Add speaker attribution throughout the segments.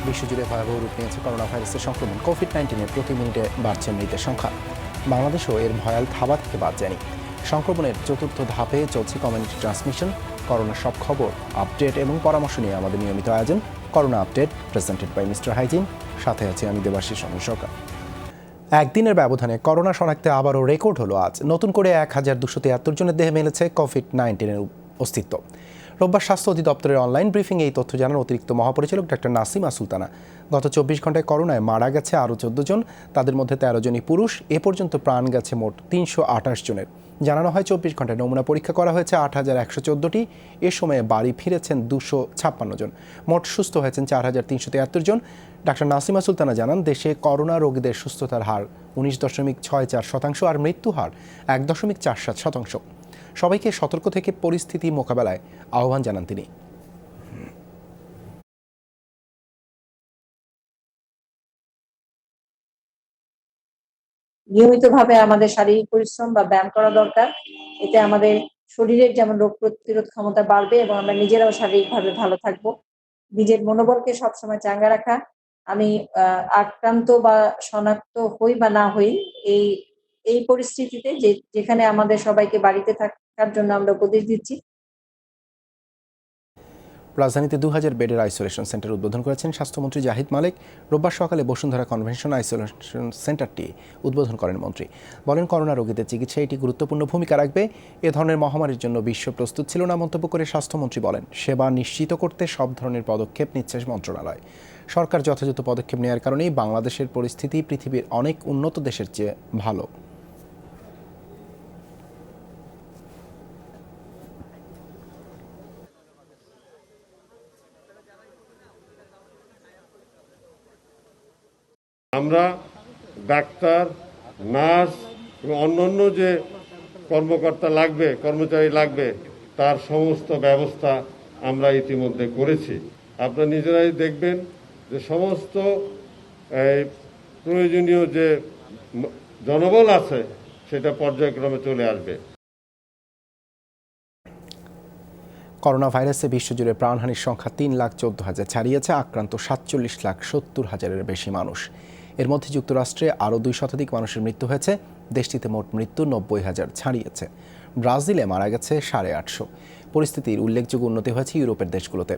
Speaker 1: বিশ্বজুড়ে ভয়াবহ রূপ নিয়েছে করোনা ভাইরাসের সংক্রমণ। কোভিড-19-এ প্রতি মিনিটে বাড়ছে মৃতের সংখ্যা। বাংলাদেশও এর ভয়াল থাবা থেকে বাদ যায়নি। সংক্রমণের চতুর্থ ধাপে চলছে কমিউনিটি ট্রান্সমিশন। করোনার সব খবর, আপডেট এবং পরামর্শ নিয়ে আমাদের নিয়মিত আয়োজন corona update, presented by mister hygiene. সাথে আছে আমি দেবাশিস সরকার। একদিনের ব্যবধানে করোনা শনাক্তে আবারও রেকর্ড হলো আজ। নতুন করে 1273 জনের দেহে মিলেছে কোভিড-19-এর অস্তিত্ব। রোববার স্বাস্থ্য অধিদপ্তরের অনলাইন ব্রিফিংয়ে এই তথ্য জানান অতিরিক্ত মহাপরিচালক ডক্টর নাসিমা সুলতানা। গত 24 ঘন্টায় করোনায় মারা গেছে আরও 14 জন, তাদের মধ্যে 13 জনই পুরুষ। এ পর্যন্ত প্রাণ গেছে মোট 328 জনের। জানানো হয় 24 ঘন্টায় নমুনা পরীক্ষা করা হয়েছে 8114টি। এ সময়ে বাড়ি ফিরেছেন 256 জন। মোট সুস্থ হয়েছেন 4373 জন। ডাক্তার নাসিমা সুলতানা জানান, দেশে করোনা রোগীদের সুস্থতার হার 19.64% আর মৃত্যু হার 1.47%। সবাইকে সতর্ক থেকে পরিস্থিতি মোকাবেলায় আহ্বান জানান তিনি।
Speaker 2: নিয়মিতভাবে আমাদের শারীরিক পরিশ্রম বা ব্যায়াম করা দরকার। এতে আমাদের শরীরের যেমন রোগ প্রতিরোধ ক্ষমতা বাড়বে এবং আমরা নিজেরাও শারীরিকভাবে ভালো থাকবো। নিজের মনোবলকে সবসময় চাঙ্গা রাখা। আমি আক্রান্ত বা শনাক্ত হই বা না হই, এই পরিস্থিতিতে যেখানে আমাদের সবাইকে বাড়িতে থাকার জন্য আমরা উপদেশ দিচ্ছি।
Speaker 1: রাজধানীতে 2000 বেডের আইসোলেশন সেন্টার উদ্বোধন করেছেন স্বাস্থ্যমন্ত্রী জাহিদ মালিক। রোববার সকালে বসুন্ধরা কনভেনশন আইসোলেশন সেন্টারটি উদ্বোধন করেন মন্ত্রী। বলেন, করোনা রোগীদের চিকিৎসায় এটি গুরুত্বপূর্ণ ভূমিকা রাখবে। এ ধরনের মহামারীর জন্য বিশ্ব প্রস্তুত ছিল না মন্তব্য করে স্বাস্থ্যমন্ত্রী বলেন, সেবা নিশ্চিত করতে সব ধরনের পদক্ষেপ নিচ্ছে মন্ত্রণালয়। সরকার যথাযথ পদক্ষেপ নেওয়ার কারণেই বাংলাদেশের পরিস্থিতি পৃথিবীর অনেক উন্নত দেশের চেয়ে ভালো।
Speaker 3: আমরা ডাক্তার, নার্স এবং অন্যান্য যে কর্মকর্তা লাগবে, কর্মচারী লাগবে, তার সমস্ত ব্যবস্থা আমরা ইতিমধ্যে করেছি। আপনারা নিজেরাই দেখবেন যে সমস্ত প্রয়োজনীয় যে জনবল আছে সেটা পর্যায়ক্রমে চলে আসবে।
Speaker 1: করোনা ভাইরাসে বিশ্বজুড়ে প্রাণহানির সংখ্যা 3,14,000 ছাড়িয়েছে। আক্রান্ত 47,70,000-এর বেশি মানুষ। এর মধ্যে যুক্তরাষ্ট্রে আরও 2 শতাধিক মানুষের মৃত্যু হয়েছে। দেশটিতে মোট মৃত্যু 90,000 ছাড়িয়েছে। ব্রাজিলে মারা গেছে 850। পরিস্থিতির উল্লেখযোগ্য উন্নতি হয়েছে ইউরোপের দেশগুলোতে।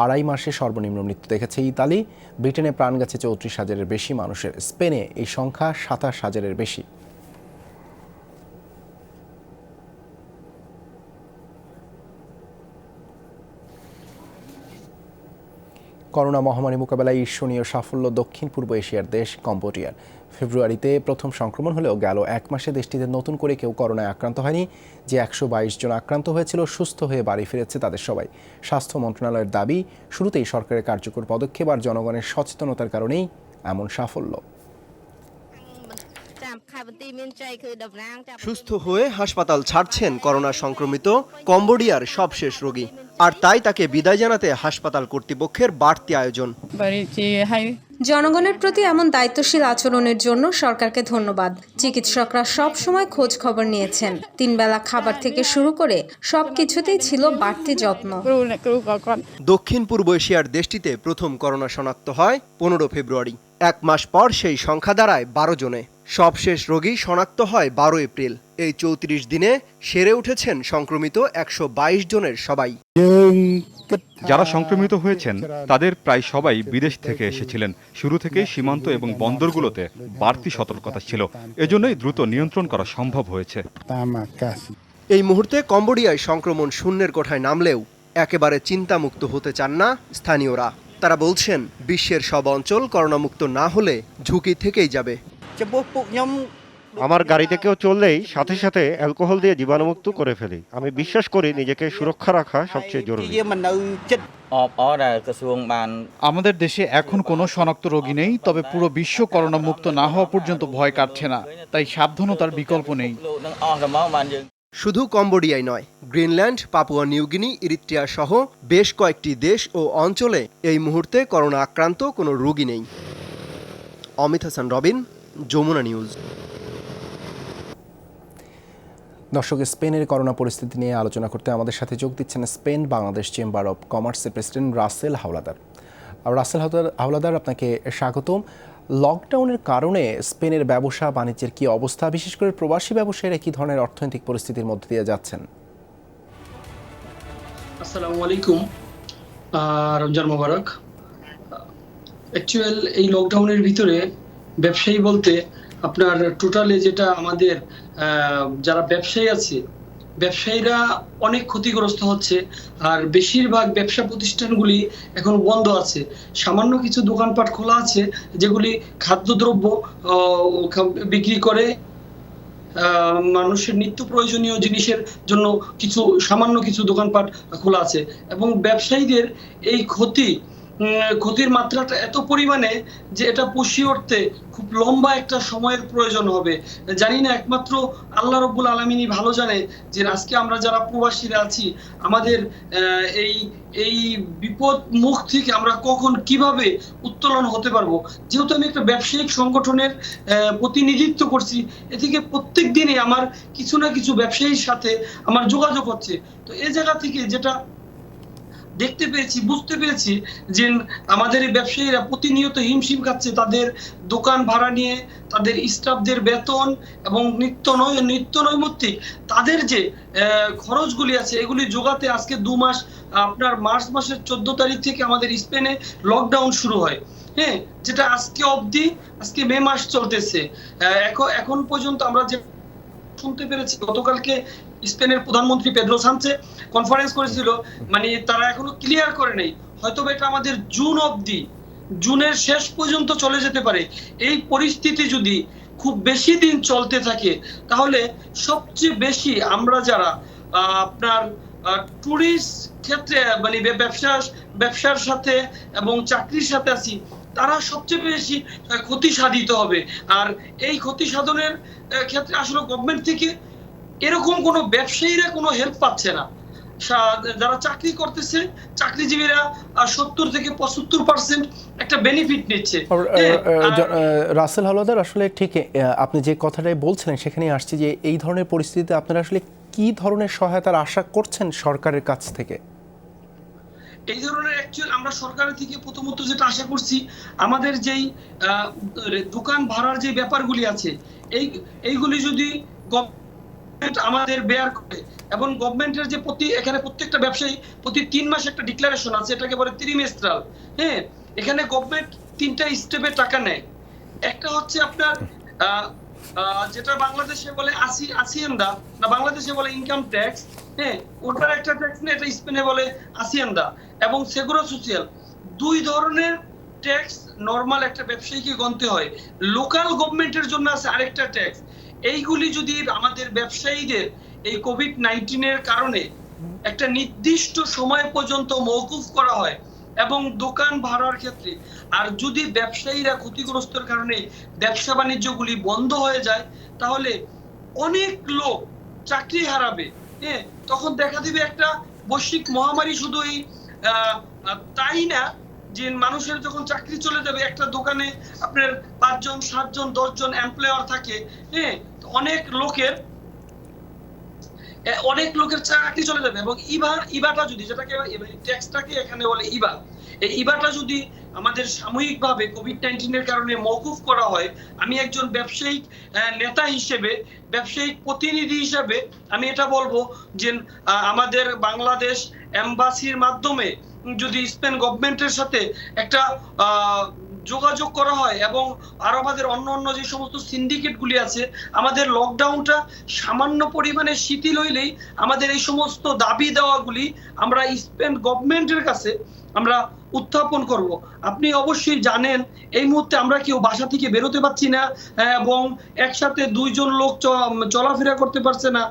Speaker 1: 2.5 মাসে সর্বনিম্ন মৃত্যু দেখেছে ইতালি। ব্রিটেনে প্রাণ গেছে 34,000-এর বেশি মানুষের। স্পেনে এই সংখ্যা 27,000-এর বেশি। করোনা মহামারী মোকাবেলায় ঈর্ষণীয় সাফল্য দক্ষিণ পূর্ব এশিয়ার দেশ কম্বোডিয়ার। ফেব্রুয়ারিতে প্রথম সংক্রমণ হলেও গেল 1 মাসে দেশটিতে নতুন করে কেউ করোনায় আক্রান্ত হয়নি। যে 122 জন আক্রান্ত হয়েছিল সুস্থ হয়ে বাড়ি ফিরেছে তাদের সবাই। স্বাস্থ্য মন্ত্রণালয়ের দাবি, শুরুতেই সরকারের কার্যকর পদক্ষেপ আর জনগণের সচেতনতার কারণেই এমন সাফল্য।
Speaker 4: সুস্থ হয়ে হাসপাতাল ছাড়ছেন করোনা সংক্রমিত কম্বোডিয়ার সবশেষ রোগী, আর তাই তাকে বিদায় জানাতে হাসপাতাল কর্তৃপক্ষের বাড়তি আয়োজন।
Speaker 5: জনগণের প্রতি এমন দায়িত্বশীল আচরণের জন্য সরকারকে ধন্যবাদ। চিকিৎসকরা সব সময় খোঁজ খবর নিয়েছেন। 3 বেলা খাবার থেকে শুরু করে সবকিছুতেই ছিল বাড়তি যত্ন।
Speaker 4: দক্ষিণ পূর্ব এশিয়ার দেশটিতে প্রথম করোনা শনাক্ত হয় 15 ফেব্রুয়ারি। 1 মাস পর সেই সংখ্যা দাঁড়ায় 12 জনে। সবশেষ রোগী শনাক্ত হয় 12 এপ্রিল। এই 34 দিনে সেরে উঠেছেন সংক্রমিত 122 জনের সবাই।
Speaker 6: যারা সংক্রমিত হয়েছেন তাদের প্রায় সবাই বিদেশ থেকে এসেছিলেন। শুরু থেকেই সীমান্ত এবং বন্দরগুলোতে বাড়তি সতর্কতা ছিল, এজন্যই দ্রুত নিয়ন্ত্রণ করা সম্ভব হয়েছে।
Speaker 4: এই মুহূর্তে কম্বোডিয়ায় সংক্রমণ শূন্যের কোঠায় নামলেও একেবারে চিন্তামুক্ত হতে চান না স্থানীয়রা। তারা বলছেন, বিশ্বের সব অঞ্চল করোনামুক্ত না হলে ঝুঁকি থেকেই যাবে।
Speaker 7: আমার গাড়িতে কেউ চললেই সাথে সাথে অ্যালকোহল দিয়ে জীবাণুমুক্ত করে ফেলি। আমি বিশ্বাস করি নিজেকে সুরক্ষা রাখা সবচেয়ে জরুরি।
Speaker 8: আমাদের দেশে এখন কোনো শনাক্ত রোগী নেই, তবে পুরো বিশ্ব করোনা মুক্ত না হওয়া পর্যন্ত ভয় কাটছে না, তাই সাবধানতার বিকল্প নেই।
Speaker 4: শুধু কম্বোডিয়ায় নয়, গ্রিনল্যান্ড, পাপুয়া নিউগিনি, ইরিত্রিয়া সহ বেশ কয়েকটি দেশ ও অঞ্চলে এই মুহূর্তে করোনা আক্রান্ত কোনো রোগী নেই। অমিত হাসান রবিন, যমুনা নিউজ।
Speaker 1: দর্শক, স্পেনের করোনা পরিস্থিতি নিয়ে আলোচনা করতে আমাদের সাথে যোগ দিচ্ছেন স্পেন বাংলাদেশ চেম্বার অব কমার্সের প্রেসিডেন্ট রাসেল হাওলাদার। রাসেল হাওলাদার, আপনাকে স্বাগতম। লকডাউনের কারণে স্পেনের ব্যবসা বাণিজ্যের কি অবস্থা, বিশেষ করে প্রবাসী ব্যবসায়ীরা কি ধরনের অর্থনৈতিক পরিস্থিতির মধ্যে দিয়ে যাচ্ছেন?
Speaker 9: আসসালামু আলাইকুম, রমজান মোবারক। অ্যাকচুয়াল এই লকডাউনের ভিতরে ব্যবসায়ী বলতে আপনার টোটালে যেটা আমাদের যারা ব্যবসায়ী আছে, ব্যবসায়ীরা অনেক ক্ষতিগ্রস্ত হচ্ছে। আর বেশিরভাগ ব্যবসা প্রতিষ্ঠানগুলি এখন বন্ধ আছে। সামান্য কিছু দোকানপাট খোলা আছে যেগুলি খাদ্যদ্রব্য বিক্রি করে, মানুষের নিত্য প্রয়োজনীয় জিনিসের জন্য কিছু সামান্য কিছু দোকানপাট খোলা আছে। এবং ব্যবসায়ীদের এই ক্ষতির মাত্রাটা এত পরিমাণে যে এটা পুষিয়ে উঠতে খুব লম্বা একটা সময়ের প্রয়োজন হবে। জানি না, একমাত্র আল্লাহ রব্বুল আলামিনই ভালো জানে যে আজকে আমরা যারা প্রবাসীরা আছি আমাদের এই বিপদ মুখ থেকে আমরা কখন কিভাবে উত্তোলন হতে পারবো। যেহেতু আমি একটা ব্যবসায়িক সংগঠনের প্রতিনিধিত্ব করছি, এ থেকে প্রত্যেক দিনে আমার কিছু না কিছু ব্যবসায়ীর সাথে আমার যোগাযোগ হচ্ছে। তো এই জায়গা থেকে যেটা দেখতে পেয়েছি, বুঝতে পেরেছি যে আমাদের এই ব্যবসায়ীরা প্রতিনিয়ত হিমশিম খাচ্ছে তাদের দোকান ভাড়া নিয়ে, তাদের স্টাফদের বেতন এবং নিত্য নৈমিত্তিক তাদের যে খরচগুলি আছে এগুলি জোগাতে আজকে 2 মাস, আপনার মার্চ মাসের 14 তারিখ থেকে আমাদের স্পেনে লকডাউন শুরু হয়। হ্যাঁ, যেটা আজকে মে মাস চলতেছে। এখন পর্যন্ত আমরা যে শুনতে পেরেছি, গতকালকে স্পেনের প্রধানমন্ত্রী পেদ্রো সানচে কনফারেন্স করেছিল, মানে তারা এখনো ক্লিয়ার করে নেই, হয়তো এটা আমাদের জুনের শেষ পর্যন্ত চলে যেতে পারে। এই পরিস্থিতি যদি খুব বেশি দিন চলতে থাকে তাহলে সবচেয়ে বেশি আমরা যারা আপনার টুরিস্ট ক্ষেত্রে মানে ব্যবসার সাথে এবং চাকরির সাথে আছি তারা সবচেয়ে বেশি ক্ষতি সাধিত হবে। আর এই ক্ষতি সাধনের ক্ষেত্রে আসলে গভর্নমেন্ট থেকে এরকম কোনো ব্যবসায়ীরা কোনো হেল্প পাচ্ছে না। যারা চাকরি করতেছে চাকরিজীবীরা 70 থেকে 75% একটা বেনিফিট নিচ্ছে।
Speaker 1: রাসেল হাওলাদার, আসলে ঠিক আপনি যে কথাটাই বলছিলেন সেখানেই আসছে যে এই ধরনের পরিস্থিতিতে আপনারা আসলে কি ধরনের সহায়তার আশা করছেন সরকারের কাছ থেকে?
Speaker 9: এই ধরনের অ্যাকচুয়াল আমরা সরকারের থেকে প্রথমত যেটা আশা করছি, আমাদের যেই দোকান ভাড়ার যে ব্যাপারগুলি আছে এইগুলি যদি গভর্নমেন্ট আমাদের বেয়ার করে এবং গভর্নমেন্টের যে এখানে প্রত্যেকটা ব্যবসায়ী প্রতি 3 মাস একটা ডিক্লারেশন আছে, এটাকে বলে ত্রিমেস্ট্রাল। হ্যাঁ, এখানে গভর্নমেন্ট 3টা স্টেপে টাকা নেয়। একটা হচ্ছে আপনার যেটা বাংলাদেশে বলে আসিয়েন্দা, না বাংলাদেশে বলে ইনকাম ট্যাক্স। হ্যাঁ, ওটার একটা ট্যাক্স নেই, এটা স্পেনে বলে আসিয়েন্দা। এবং সেগুরো সোশিয়াল, 2 ধরনের ট্যাক্স নরমাল একটা ব্যবসায়ীকে গুনতে হয়। লোকাল গভর্নমেন্টের জন্য আছে আরেকটা ট্যাক্স। এইগুলি যদি আমাদের ব্যবসায়ীদের এই কোভিড-19 এর কারণে একটা নির্দিষ্ট সময় পর্যন্ত মওকুফ করা হয় এবং দোকান ভাড়ার ক্ষেত্রে, আর যদি ব্যবসায়ীরা ক্ষতিগ্রস্তের কারণে ব্যবসা বাণিজ্যগুলি বন্ধ হয়ে যায় তাহলে অনেক লোক চাকরি হারাবে। হ্যাঁ, তখন দেখা দিবে একটা বৈশ্বিক মহামারী। শুধু তাই না, যে মানুষের যখন চাকরি চলে যাবে, একটা দোকানে আপনার 5 জন 7 জন 10 জন এমপ্লয়ার থাকে। হ্যাঁ, অনেক লোকের চাকরি চলে যাবে। এবং ইবাটা যদি, যেটাকে ট্যাক্সটাকে এখানে বলে ইবা, এই ইবাটা যদি আমাদের সাময়িকভাবে কোভিড-19 এর কারণে মওকুফ করা হয়, আমি একজন ব্যবসায়িক নেতা হিসেবে, ব্যবসায়িক প্রতিনিধি হিসেবে আমি এটা বলবো যে আমাদের বাংলাদেশ এমবাসির মাধ্যমে যদি স্পেন গভর্নমেন্টের সাথে একটা যোগাযোগ করা হয় এবং আরো আমাদের অন্য যে সমস্ত সিন্ডিকেটগুলি আছে, আমাদের লকডাউনটা সামান্য পরিমাণে শিথিল হইলেই আমাদের এই সমস্ত দাবি দেওয়াগুলি আমরা স্পেন গভর্নমেন্টের কাছে আমরা উত্থাপন করব। আপনি অবশ্যই জানেন এই মুহূর্তে আমরা কেউ বাসা থেকে বেরোতে পারছি না এবং একসাথে 2 জন লোক চলাফেরা করতে পারছে না।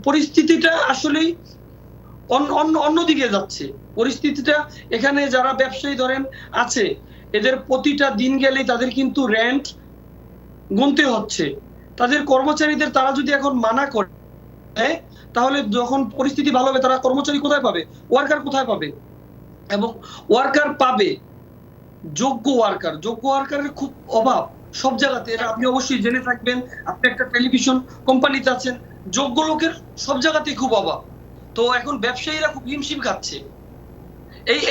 Speaker 9: পরিস্থিতিটা আসলেই অন্যদিকে যাচ্ছে। পরিস্থিতিটা এখানে যারা ব্যবসায়ী ধরেন আছে, এদের প্রতিটা দিন গেলেই তাদের কিন্তু রেন্ট গুনতে হচ্ছে। তাদের কর্মচারীদের তারা যদি এখন মানা করে তাহলে যখন পরিস্থিতি ভালো হবে তারা কর্মচারী কোথায় পাবে, ওয়ার্কার কোথায় পাবে? এবং ওয়ার্কার পাবে যোগ্য ওয়ার্কারের খুব অভাব সব জায়গাতে। এটা আপনি অবশ্যই জেনে থাকবেন, আপনি একটা টেলিভিশন কোম্পানিতে আছেন, যোগ্য লোকের সব জায়গাতেই খুব অভাব। তো এখন ব্যবসায়ীরা খুব হিমশিম খাচ্ছে।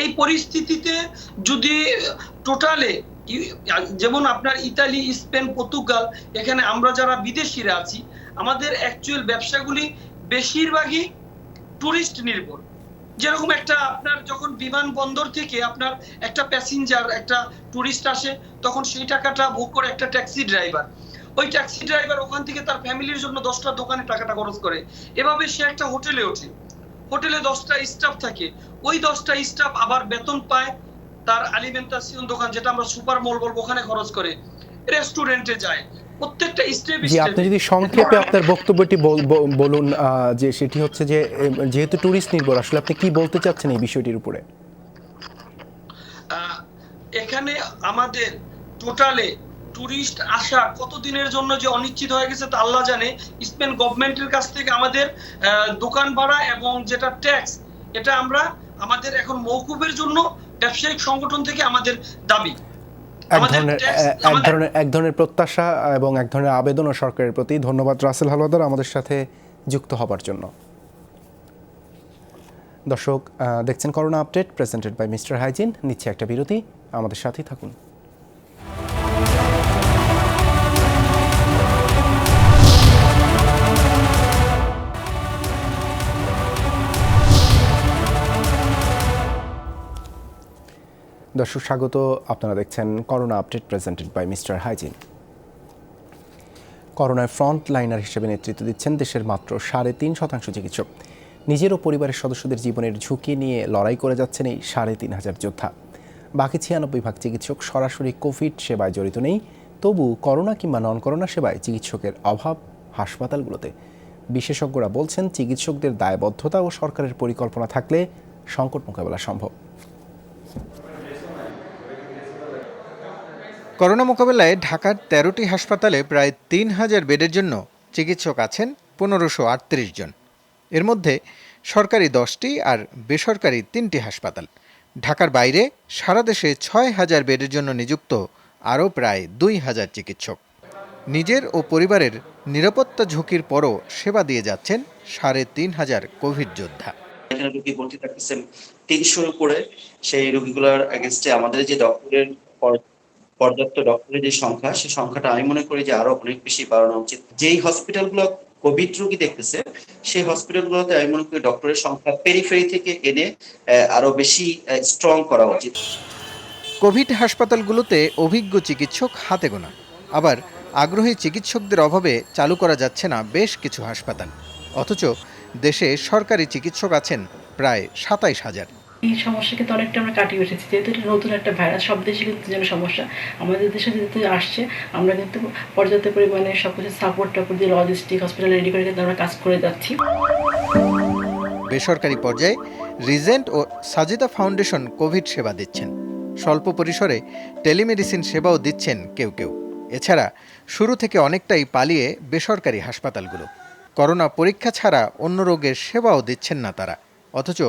Speaker 9: এই পরিস্থিতিতে যদি টোটালে যেমন আপনার ইতালি, স্পেন, পর্তুগাল, এখানে আমরা যারা বিদেশিরা আছি, আমাদের অ্যাকচুয়াল ব্যবসাগুলি বেশিরভাগই টুরিস্ট নির্ভর। যেরকম একটা আপনার যখন বিমানবন্দর থেকে আপনার একটা প্যাসেঞ্জার, একটা টুরিস্ট আসে, তখন সেই টাকাটা ভোগ করে একটা ট্যাক্সি ড্রাইভার। ওই ট্যাক্সি ড্রাইভার ওখান থেকে তার ফ্যামিলির জন্য 10টা দোকানে টাকাটা খরচ করে। এভাবে সে একটা হোটেলে ওঠে, হোটেলে 10টা স্টাফ থাকে, ওই 10টা স্টাফ আবার বেতন পায়, তার আলিমেন্টাসিয়ন দোকান যেটা আমরা সুপার মল বলবো ওখানে খরচ করে, রেস্টুরেন্টে যায়, প্রত্যেকটা স্টেপ
Speaker 1: জি, আপনি যদি সংক্ষেপে আপনার বক্তব্যটি বলুন, যে সেটি হচ্ছে যে যেহেতু ট্যুরিস্ট নির্ভর, আসলে আপনি কি বলতে চাচ্ছেন এই বিষয়টির উপরে?
Speaker 9: এখানে আমাদের টোটালে টুরিস্ট আসা কতদিনের জন্য যে অনিশ্চিত হয়ে গেছে তা আল্লাহ জানে। স্পেন গভর্নমেন্টের কাছ থেকে আমাদের দোকান ভাড়া এবং যেটা ট্যাক্স, এটা আমরা আমাদের এখন মওকুফের জন্য ব্যবসায়িক সংগঠন থেকে আমাদের দাবি,
Speaker 1: এক ধরনের প্রত্যাশা এবং এক ধরনের আবেদনও সরকারের প্রতি। ধন্যবাদ রাসেল হালওয়াদার আমাদের সাথে যুক্ত হবার জন্য। দর্শক দেখছেন corona update presented by mister hygiene. নিচ্ছে একটা বিরতি, আমাদের সাথেই থাকুন। দর্শক স্বাগত, আপনারা দেখছেন corona update presented by mister hygiene. করোনায় ফ্রন্ট লাইনার হিসেবে নেতৃত্ব দিচ্ছেন দেশের মাত্র 3.5% চিকিৎসক। নিজের ও পরিবারের সদস্যদের জীবনের ঝুঁকি নিয়ে লড়াই করে যাচ্ছেন এই 3,500 যোদ্ধা। বাকি 96% চিকিৎসক সরাসরি কোভিড সেবায় জড়িত নেই, তবু করোনা কিংবা নন করোনা সেবায় চিকিৎসকের অভাব হাসপাতালগুলোতে। বিশেষজ্ঞরা বলছেন চিকিৎসকদের দায়বদ্ধতা ও সরকারের পরিকল্পনা থাকলে সংকট মোকাবেলা সম্ভব।
Speaker 10: করোনা মোকাবেলায় ঢাকার 13টি হাসপাতালে প্রায় 3,000 বেডের জন্য চিকিৎসক আছেন 1,538 জন। এর মধ্যে সরকারি 10টি আর বেসরকারি 3টি হাসপাতাল। ঢাকার বাইরে সারা দেশে 6,000 বেডের জন্য নিযুক্ত আরও প্রায় 2,000 চিকিৎসক। নিজের ও পরিবারের নিরাপত্তা ঝুঁকির পরও সেবা দিয়ে যাচ্ছেন 3,500 কোভিড যোদ্ধা।
Speaker 11: এখানে রোগী ভর্তি থাকতেছে 300-র উপরে। সেই রোগীগুলোর এগেইনস্টে আমাদের যে পর্যাপ্ত ডক্টরের যে সংখ্যা, সেই সংখ্যাটা আমি মনে করি যে আরো অনেক বেশি বাড়ানো উচিত। যেই হসপিটালগুলো কোভিড রোগী দেখতেছে, সেই হসপিটালগুলোতে আমি মনে করি ডক্টরের সংখ্যা পেরিফেরি থেকে এনে আরো বেশি স্ট্রং করা উচিত।
Speaker 10: কোভিড হাসপাতালগুলোতে অভিজ্ঞ চিকিৎসক হাতে গোনা, আবার আগ্রহী চিকিৎসকদের অভাবে চালু করা যাচ্ছে না বেশ কিছু হাসপাতাল। অথচ দেশে সরকারি চিকিৎসক আছেন প্রায় 27,000।
Speaker 12: এই সমস্যা কিন্তু অনেকটা আমরা কাটিয়ে উঠেছি, যেহেতু এটা নতুন একটা ভাইরাস, সব দেশে কিন্তু যেন সমস্যা। আমাদের দেশে যেহেতু আসছে, আমরা কিন্তু পর্যাপ্ত পরিমাণে সবকিছু সাপোর্ট দিয়ে লজিস্টিক হসপিটাল রেডি করে কিন্তু আমরা কাজ করে যাচ্ছি।
Speaker 10: বেসরকারি পর্যায়ে রিজেন্ট ও সাজিদা ফাউন্ডেশন কোভিড সেবা দিচ্ছেন। স্বল্প পরিসরে টেলিমেডিসিন সেবাও দিচ্ছেন কেউ কেউ। এছাড়া শুরু থেকে অনেকটাই পালিয়ে বেসরকারি হাসপাতালগুলো। করোনা পরীক্ষা ছাড়া অন্য রোগের সেবাও দিচ্ছেন না তারা। অথচ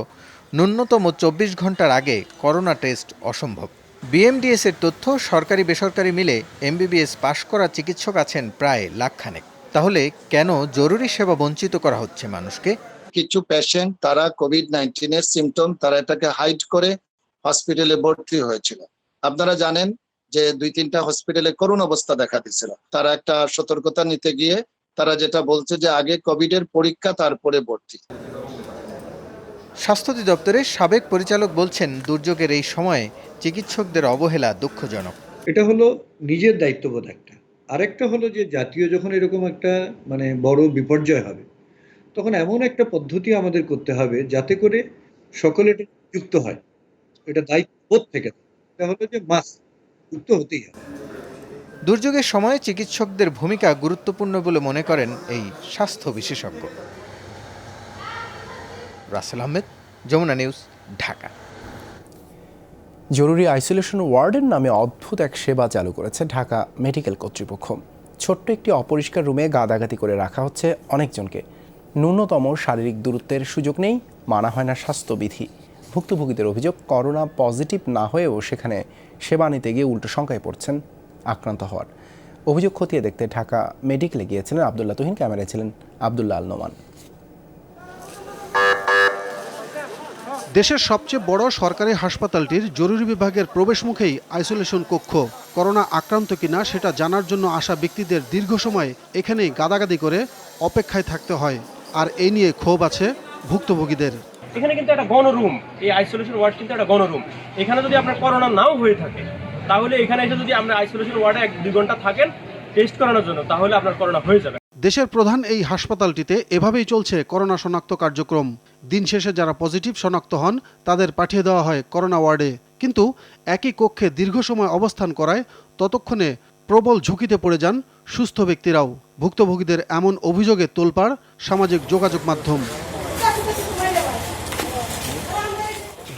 Speaker 10: ন্যূনতম 24 ঘন্টার আগে করোনা টেস্ট অসম্ভব। বিএমডিএস এর তথ্য, সরকারি বেসরকারি মিলে এমবিবিএস পাশ করা চিকিৎসক আছেন প্রায় লাখখানেক। তাহলে কেন জরুরি সেবা বঞ্চিত করা হচ্ছে মানুষকে?
Speaker 13: কিছু পেশেন্ট তারা কোভিড-19 এর সিমটম, তারা এটাকে হাইড করে হসপিটালে ভর্তি হয়েছিল। আপনারা জানেন যে 2-3টা হসপিটালে করুণ অবস্থা দেখা দিয়েছিল। তারা একটা সতর্কতা নিতে গিয়ে তারা যেটা বলছে যে আগে কোভিডের পরীক্ষা তারপরে ভর্তি।
Speaker 10: স্বাস্থ্য অধিদপ্তরের সাবেক পরিচালক বলছেন, দুর্যোগের এই সময়ে চিকিৎসকদের অবহেলা দুঃখজনক।
Speaker 14: এটা হলো নিজের দায়িত্ববোধ একটা। আরেকটা হলো যে জাতীয় যখন এরকম একটা বড় বিপর্যয় হবে, তখন এমন একটা পদ্ধতি আমাদের করতে হবে যাতে করে সকলে এটা যুক্ত হয়। এটা দায়িত্ববোধ থেকে, এটা হলো যে মাস্ট যুক্ত হতেই হবে।
Speaker 10: দুর্যোগের সময়ে চিকিৎসকদের ভূমিকা গুরুত্বপূর্ণ বলে মনে করেন এই স্বাস্থ্য বিশেষজ্ঞ। রাসেল আহমেদ, যমুনা নিউজ, ঢাকা।
Speaker 1: জরুরি আইসোলেশন ওয়ার্ডের নামে অদ্ভুত এক সেবা চালু করেছে ঢাকা মেডিকেল কর্তৃপক্ষ। ছোট্ট একটি অপরিষ্কার রুমে গাদাগাদি করে রাখা হচ্ছে অনেকজনকে। ন্যূনতম শারীরিক দূরত্বের সুযোগ নেই, মানা হয় না স্বাস্থ্যবিধি। ভুক্তভোগীদের অভিযোগ, করোনা পজিটিভ না হয়েও সেখানে সেবা নিতে গিয়ে উল্টো শঙ্কায় পড়ছেন আক্রান্ত হওয়ার। অভিযোগ খতিয়ে দেখতে ঢাকা মেডিকেলে গিয়েছিলেন আবদুল্লাহ তুহিন, ক্যামেরায় ছিলেন আবদুল্লাহ আল নোমান।
Speaker 15: দেশের সবচেয়ে বড় সরকারি হাসপাতালটির জরুরি বিভাগের প্রবেশমুখেই আইসোলেশন কক্ষ। করোনা আক্রান্ত কিনা সেটা জানার জন্য আসা ব্যক্তিদের দীর্ঘ সময় এখানেই গাদাগাদি করে অপেক্ষায় থাকতে হয়। আর এই নিয়ে ক্ষোভ আছে ভুক্তভোগীদের।
Speaker 16: এখানে কিন্তু একটা গণরুম, এই আইসোলেশন ওয়ার্ড কিন্তু একটা গণরুম। এখানে যদি আপনার করোনা নাও হয়ে থাকে, তাহলে এখানে এসে যদি আপনি আইসোলেশন ওয়ার্ডে 1-2 ঘন্টা থাকেন টেস্ট করানোর জন্য, তাহলে আপনার করোনা হয়ে যাবে।
Speaker 15: দেশের প্রধান এই হাসপাতালটিতে এভাবেই চলছে করোনা শনাক্ত কার্যক্রম। দিন শেষে যারা পজিটিভ শনাক্ত হন তাদের পাঠিয়ে দেওয়া হয় করোনা ওয়ার্ডে। কিন্তু একই কক্ষে দীর্ঘ সময় অবস্থান করায় ততক্ষণে প্রবল ঝুঁকিতে পড়ে যান সুস্থ ব্যক্তিরাও। ভুক্তভোগীদের এমন অভিযোগে তোলপাড় সামাজিক যোগাযোগ মাধ্যম।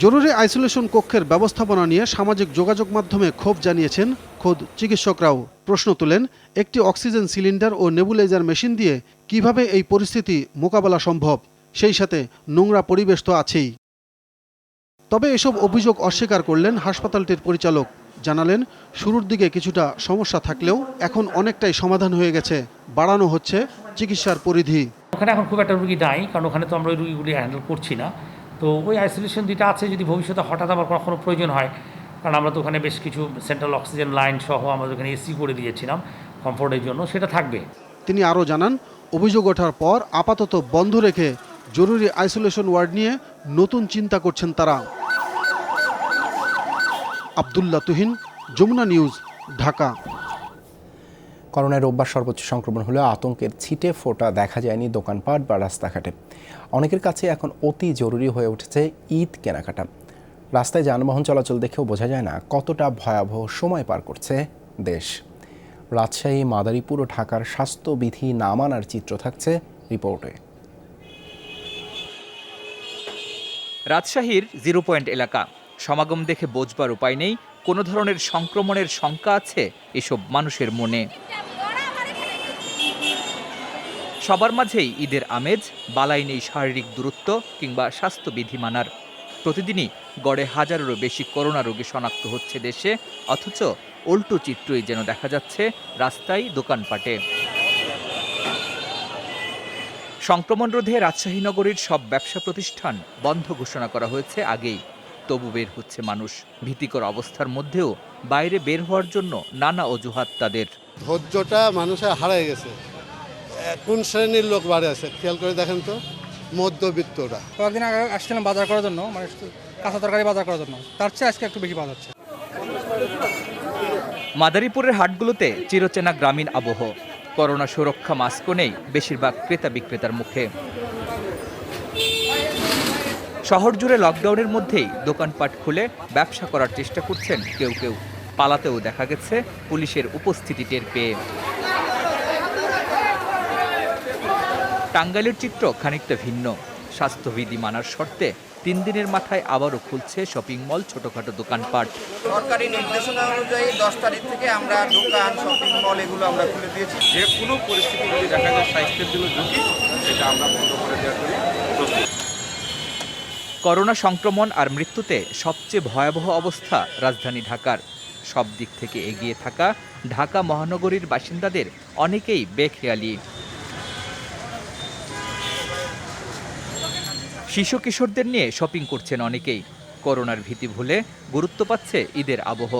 Speaker 15: জরুরি আইসোলেশন কক্ষের ব্যবস্থাপনা নিয়ে সামাজিক যোগাযোগ মাধ্যমে ক্ষোভ জানিয়েছেন খোদ চিকিৎসকরাও। প্রশ্ন তোলেন, একটি অক্সিজেন সিলিন্ডার ও নেবুলাইজার মেশিন দিয়ে কিভাবে এই পরিস্থিতি মোকাবেলা সম্ভব? সেই সাথে নোংরা পরিবেশ তো আছেই। তবে এসব অভিযোগ অস্বীকার করলেন হাসপাতালটির পরিচালক। জানালেন, শুরুর দিকে কিছুটা সমস্যা থাকলেও এখন অনেকটাই সমাধান হয়ে গেছে, বাড়ানো হচ্ছে চিকিৎসার পরিধি।
Speaker 17: ওখানে এখন খুব একটা রুগী নাই, কারণ ওখানে তো আমরা ওই রুগীগুলি হ্যান্ডেল করছি না। তো ওই আইসোলেশন দুইটা আছে, যদি ভবিষ্যতে হঠাৎ আবার কখনো প্রয়োজন হয়, কারণ আমরা তো ওখানে বেশ কিছু সেন্ট্রাল অক্সিজেন লাইন সহ আমরা ওখানে এসি করে দিয়েছিলাম কমফোর্টের জন্য, সেটা থাকবে। তিনি
Speaker 15: আরও জানান, অভিযোগ ওঠার পর আপাতত বন্ধ রেখে জরুরি আইসোলেশন ওয়ার্ড নিয়ে নতুন চিন্তা করছেন তারা। আব্দুল্লাহ তুহিন, যমুনা নিউজ, ঢাকা।
Speaker 1: করোনায় রোববার সর্বোচ্চ সংক্রমণ হলেও আতঙ্কের ছিটে ফোঁটা দেখা যায়নি দোকানপাট বা রাস্তাঘাটে। অনেকের কাছে এখন অতি জরুরি হয়ে উঠেছে ঈদ কেনাকাটা। রাস্তায় যানবাহন চলাচল দেখেও বোঝা যায় না কতটা ভয়াবহ সময় পার করছে দেশ। রাজশাহী, মাদারীপুর ও ঢাকার স্বাস্থ্যবিধি না মানার চিত্র থাকছে রিপোর্টে।
Speaker 18: রাজশাহীর 0 পয়েন্ট এলাকা, সমাগম দেখে বোঝবার উপায় নেই কোনো ধরনের সংক্রমণের শঙ্কা আছে এসব মানুষের মনে। সবার মাঝেই ঈদের আমেজ, বালাই নেই শারীরিক দূরত্ব কিংবা স্বাস্থ্যবিধি মানার। প্রতিদিনই গড়ে হাজারেরও বেশি করোনা রোগী শনাক্ত হচ্ছে দেশে, অথচ উল্টো চিত্রই যেন দেখা যাচ্ছে রাস্তায়, দোকানপাটে। সংক্রমণ রোধে রাজশাহী নগরীর সব ব্যবসা প্রতিষ্ঠান বন্ধ ঘোষণা করা হয়েছে আগেই। তবু বের হচ্ছে মানুষ। ভীতিকর অবস্থার মধ্যেও বাইরে বের হওয়ার জন্য নানা অজুহাত তাদের।
Speaker 19: ধৈর্যটা মানুষের হারিয়ে গেছে। কোন শ্রেণীর লোক বাড়ে আছে খেয়াল করে দেখেন তো, মধ্যবিত্তরা।
Speaker 20: কয়েকদিন আগে আসছিলাম বাজার করার জন্য, মানে কাঁচা তরকারি বাজার করার জন্য, তার চেয়ে আজকে একটু বেশি বাজার হচ্ছে।
Speaker 18: মাদারীপুরের হাটগুলোতে চিরচেনা গ্রামীণ আবহ। করোনা সুরক্ষা মাস্কও নেই বেশিরভাগ ক্রেতা বিক্রেতার মুখে। শহর জুড়ে লকডাউনের মধ্যেই দোকানপাট খুলে ব্যবসা করার চেষ্টা করছেন কেউ কেউ। পালাতেও দেখা গেছে পুলিশের উপস্থিতি টের পেয়ে। টাঙ্গাইলের চিত্র খানিকটা ভিন্ন। স্বাস্থ্যবিধি মানার শর্তে 3 দিনের মাথায় আবারও খুলছে শপিং মল, ছোটখাটো দোকানপাট।
Speaker 21: সরকারি নির্দেশনা অনুযায়ী 10 তারিখ থেকে আমরা দোকান, শপিং মল এগুলো আমরা খুলে দিয়েছি।
Speaker 22: যে কোনো পরিস্থিতি যদি দেখা যায় স্বাস্থ্যের জন্য ঝুঁকি, সেটা আমরা বন্ধ করে দেওয়ার জন্য প্রস্তুত।
Speaker 18: করোনা সংক্রমণ আর মৃত্যুতে সবচেয়ে ভয়াবহ অবস্থা রাজধানী ঢাকার। সব দিক থেকে এগিয়ে থাকা ঢাকা মহানগরীর বাসিন্দাদের অনেকেই বেখেয়ালি। শিশু কিশোরদের নিয়ে শপিং করছেন অনেকেই। করোনার ভীতি ভুলে গুরুত্ব পাচ্ছে ঈদের আবহ।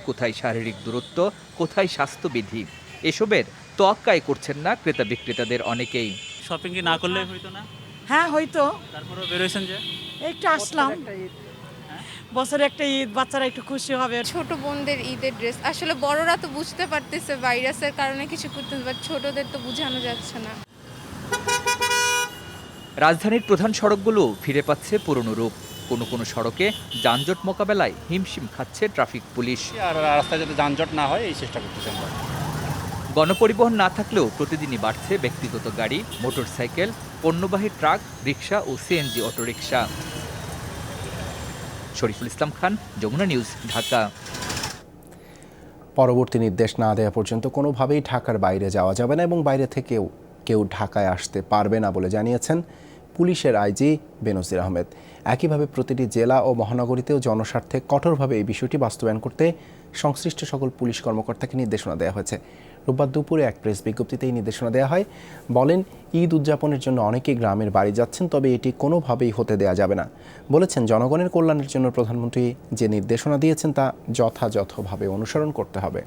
Speaker 18: কোথায় শারীরিক দূরত্ব, কোথায় স্বাস্থ্যবিধি, এসবের তোয়াক্কাই করছেন না ক্রেতা বিক্রেতাদের অনেকেই।
Speaker 23: শপিং কি না করলে হইতো না?
Speaker 24: হ্যাঁ হয়তো,
Speaker 23: তারপরে বেরোইছেন যে
Speaker 24: একটু আসলাম। বছরে একটা ঈদ, বাচ্চারা একটু খুশি হবে।
Speaker 25: ছোট বোনদের ঈদের ড্রেস, আসলে বড়রা তো বুঝতে পারতেছে ভাইরাসের কারণে কিছু করতে, বাট ছোটদের তো বোঝানো যাচ্ছে না।
Speaker 18: রাজধানীর প্রধান সড়কগুলো ফিরে পাচ্ছে পুরনো রূপ। কোনো কোনো সড়কে যানজট মোকাবেলায় হিমশিম খাচ্ছে ট্রাফিক পুলিশ।
Speaker 23: আর রাস্তায় যাতে যানজট না হয় এই চেষ্টা করতেছি আমরা।
Speaker 18: গণপরিবহন না থাকলেও প্রতিদিনই বাড়ছে ব্যক্তিগত গাড়ি, মোটরসাইকেল, পণ্যবাহী ট্রাক, রিক্সা ও CNG autorickshaw. Shariful Islam Khan, Jamuna news, Dhaka.
Speaker 1: পরবর্তী নির্দেশ না দেওয়া পর্যন্ত কোনোভাবেই ঢাকার বাইরে যাওয়া যাবে না এবং বাইরে থেকেও কেউ ঢাকায় আসতে পারবে না বলে জানিয়েছেন পুলিশের আইজি বেনজির আহমেদ। একইভাবে প্রতিটি জেলা ও মহানগরীতেও জনস্বার্থে কঠোরভাবে এই বিষয়টি বাস্তবায়ন করতে সংশ্লিষ্ট সকল পুলিশ কর্মকর্তাকে নির্দেশনা দেওয়া হয়েছে। রোববার দুপুরে এক প্রেস বিজ্ঞপ্তিতে এই নির্দেশনা দেওয়া হয়। বলেন, ঈদ উদযাপনের জন্য অনেকেই গ্রামের বাড়ি যাচ্ছেন, তবে এটি কোনোভাবেই হতে দেওয়া যাবে না। বলেছেন, জনগণের কল্যাণের জন্য প্রধানমন্ত্রী যে নির্দেশনা দিয়েছেন তা যথাযথভাবে অনুসরণ করতে হবে।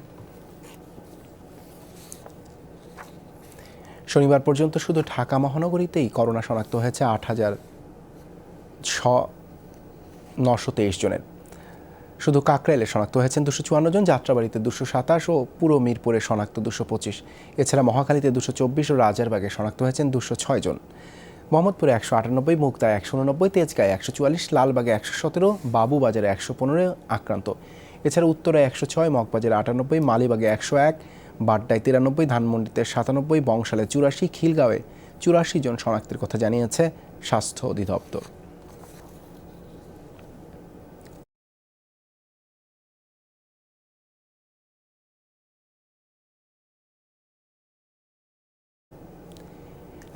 Speaker 1: শনিবার পর্যন্ত শুধু ঢাকা মহানগরীতেই করোনা শনাক্ত হয়েছে 8,923 জনের। শুধু কাকরাইলে শনাক্ত হয়েছেন 254 জন, যাত্রাবাড়িতে 227 ও পুরো মিরপুরে শনাক্ত 225। এছাড়া মহাখালীতে 224 ও রাজারবাগে শনাক্ত হয়েছেন 206 জন। মোহাম্মদপুরে 198, মুগদায় 189, তেজগাঁয়ে 144, লালবাগে 117, বাবুবাজারে 115 আক্রান্ত। এছাড়া উত্তরায় 106, মগবাজারে 98, মালিবাগে 101, বাড্ডায় 93, ধানমন্ডিতে 97, বংশালে 84, খিলগাঁওয়ে 84 জন শনাক্তের কথা জানিয়েছে স্বাস্থ্য অধিদপ্তর।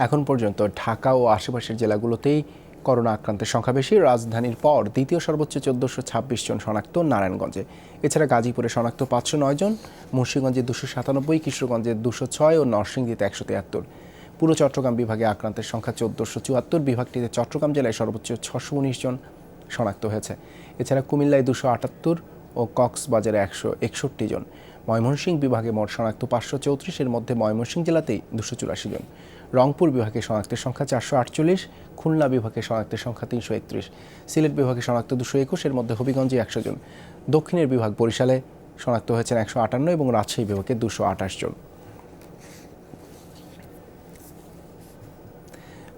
Speaker 1: এখন পর্যন্ত ঢাকা ও আশেপাশের জেলাগুলোতেই করোনা আক্রান্তের সংখ্যা বেশি। রাজধানীর পর দ্বিতীয় সর্বোচ্চ 1426 জন শনাক্ত নারায়ণগঞ্জে। এছাড়া গাজীপুরে শনাক্ত 509 জন, মুন্সিগঞ্জে 297, কিশোরগঞ্জে 206 ও নরসিংদীতে 173। পুরো চট্টগ্রাম বিভাগে আক্রান্তের সংখ্যা 1474। বিভাগটিতে চট্টগ্রাম জেলায় সর্বোচ্চ 619 জন শনাক্ত হয়েছে। এছাড়া কুমিল্লায় 278 ও কক্সবাজারে 161 জন। ময়মনসিংহ বিভাগে মোট শনাক্ত 534, এর মধ্যে ময়মনসিংহ জেলাতেই 284 জন। রংপুর বিভাগে শনাক্তের সংখ্যা 448, খুলনা বিভাগে শনাক্তের সংখ্যা 331, সিলেট বিভাগে শনাক্ত 221, এর মধ্যে হবিগঞ্জে 100 জন। দক্ষিণের বিভাগ বরিশালে শনাক্ত হয়েছেন 158 এবং রাজশাহী বিভাগে 228 জন।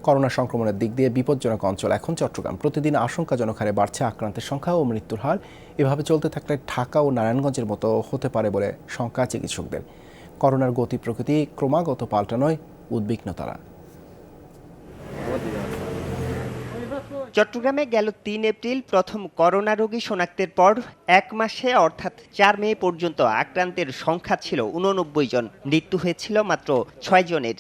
Speaker 1: করোনা সংক্রমণের দিক দিয়ে বিপজ্জনক অঞ্চল এখন চট্টগ্রাম। প্রতিদিন আশঙ্কাজনক হারে বাড়ছে আক্রান্তের সংখ্যা ও মৃত্যুর হার। এভাবে চলতে থাকলে ঢাকা ও নারায়ণগঞ্জের মতো হতে পারে বলে শঙ্কা চিকিৎসকদের। করোনার গতি প্রকৃতি ক্রমাগত পাল্টানোয় উদ্বিগ্ন তারা।
Speaker 2: চট্টগ্রামে গেল 3 এপ্রিল প্রথম করোনা রোগী শনাক্তের পর এক মাসে অর্থাৎ 4 মে পর্যন্ত আক্রান্তের সংখ্যা ছিল 89 জন, মৃত্যু হয়েছিল মাত্র 6 জনের।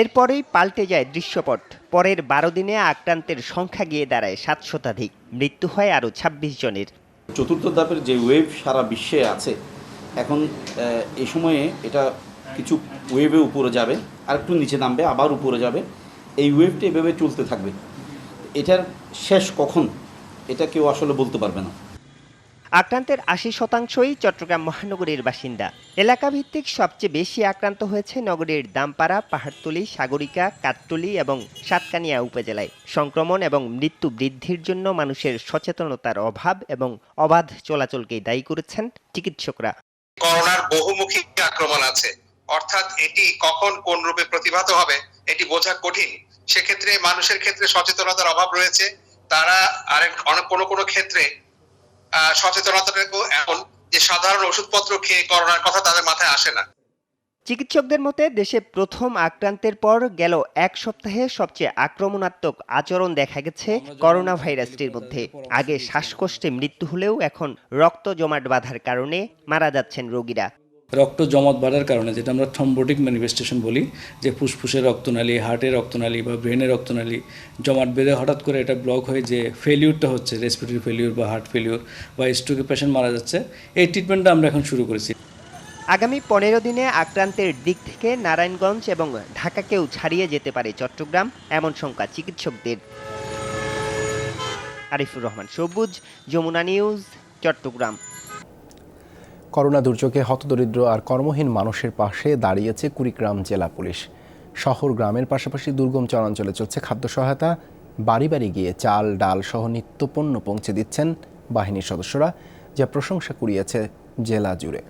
Speaker 2: এরপরেই পাল্টে যায় দৃশ্যপট। পরের 12 দিনে আক্রান্তের সংখ্যা গিয়ে দাঁড়ায় 7 শতাধিক, মৃত্যু হয় আরও 26 জনের।
Speaker 3: চতুর্থ ধাপের যে ওয়েভ সারা বিশ্বে আছে, এখন এই সময়ে এটা কিছু ওয়েভে উপরে যাবে, আর একটু নিচে নামবে, আবার উপরে যাবে। এই ওয়েভটা এভাবে চলতে থাকবে। এটার শেষ কখন এটা কেউ আসলে বলতে পারবে না।
Speaker 2: আক্রান্তের 80% চট্টগ্রাম মহানগরীর বাসিন্দা। এলাকাভিত্তিক সবচেয়ে বেশি আক্রান্ত হয়েছে নগরীর দামপাড়া, পাহাড়তলী, সাগরিকা, কাঠতলী এবং সাতকানিয়া উপজেলায়। সংক্রমণ এবং মৃত্যু বৃদ্ধির জন্য মানুষের সচেতনতার অভাব এবং অবাধ চলাচলকেই দায়ী করেছেন চিকিৎসকরা।
Speaker 5: করোনার বহুমুখী আক্রমণ আছে, অর্থাৎ এটি কখন কোন রূপে প্রতিভাত হবে এটি বোঝা কঠিন। সেক্ষেত্রে মানুষের ক্ষেত্রে সচেতনতার অভাব রয়েছে। তারা কোনো ক্ষেত্রে সচেতনতাটুকু এমন যে সাধারণ ওষুধপত্র খেয়ে করোনার কথা তাদের মাথায় আসে না।
Speaker 2: চিকিৎসকদের মতে দেশে প্রথম আক্রান্তের পর গেল এক সপ্তাহে সবচেয়ে আক্রমণাত্মক আচরণ দেখা গেছে করোনা ভাইরাসটির মধ্যে। আগে শ্বাসকষ্টে মৃত্যু হলেও এখন রক্ত জমাট বাঁধার কারণে মারা যাচ্ছেন রোগীরা।
Speaker 6: রক্ত জমাট বাঁধার কারণে, যেটা আমরা থ্রম্বোটিক ম্যানিফেস্টেশন বলি, যে ফুসফুসের রক্তনালী, হার্টের রক্তনালী বা ব্রেনের রক্তনালী জমাট বেঁধে হঠাৎ করে এটা ব্লক হয়ে যে ফেলিউরটা হচ্ছে, রেসপিরেটরি ফেলিউর বা হার্ট ফেলিউর বা স্ট্রোকে পেশেন্ট মারা যাচ্ছে, এই ট্রিটমেন্টটা আমরা এখন শুরু করেছি।
Speaker 2: আগামী 15 দিনে আক্রান্তের দিক থেকে নারায়ণগঞ্জ এবং ঢাকাকেও ছাড়িয়ে যেতে পারে চট্টগ্রাম, এমন শঙ্কা চিকিৎসকদের। আরিফুর রহমান সবুজ, যমুনা নিউজ, চট্টগ্রাম।
Speaker 1: করোনা দুর্যোগে হতদরিদ্র আর কর্মহীন মানুষের পাশে দাঁড়িয়েছে কুড়িগ্রাম জেলা পুলিশ। শহর গ্রামের পাশাপাশি দুর্গম চরাঞ্চলে চলছে খাদ্য সহায়তা। বাড়ি বাড়ি গিয়ে চাল, ডাল সহ নিত্যপণ্য পৌঁছে দিচ্ছেন বাহিনীর সদস্যরা, যা প্রশংসা কুড়িয়েছে জেলা জুড়ে।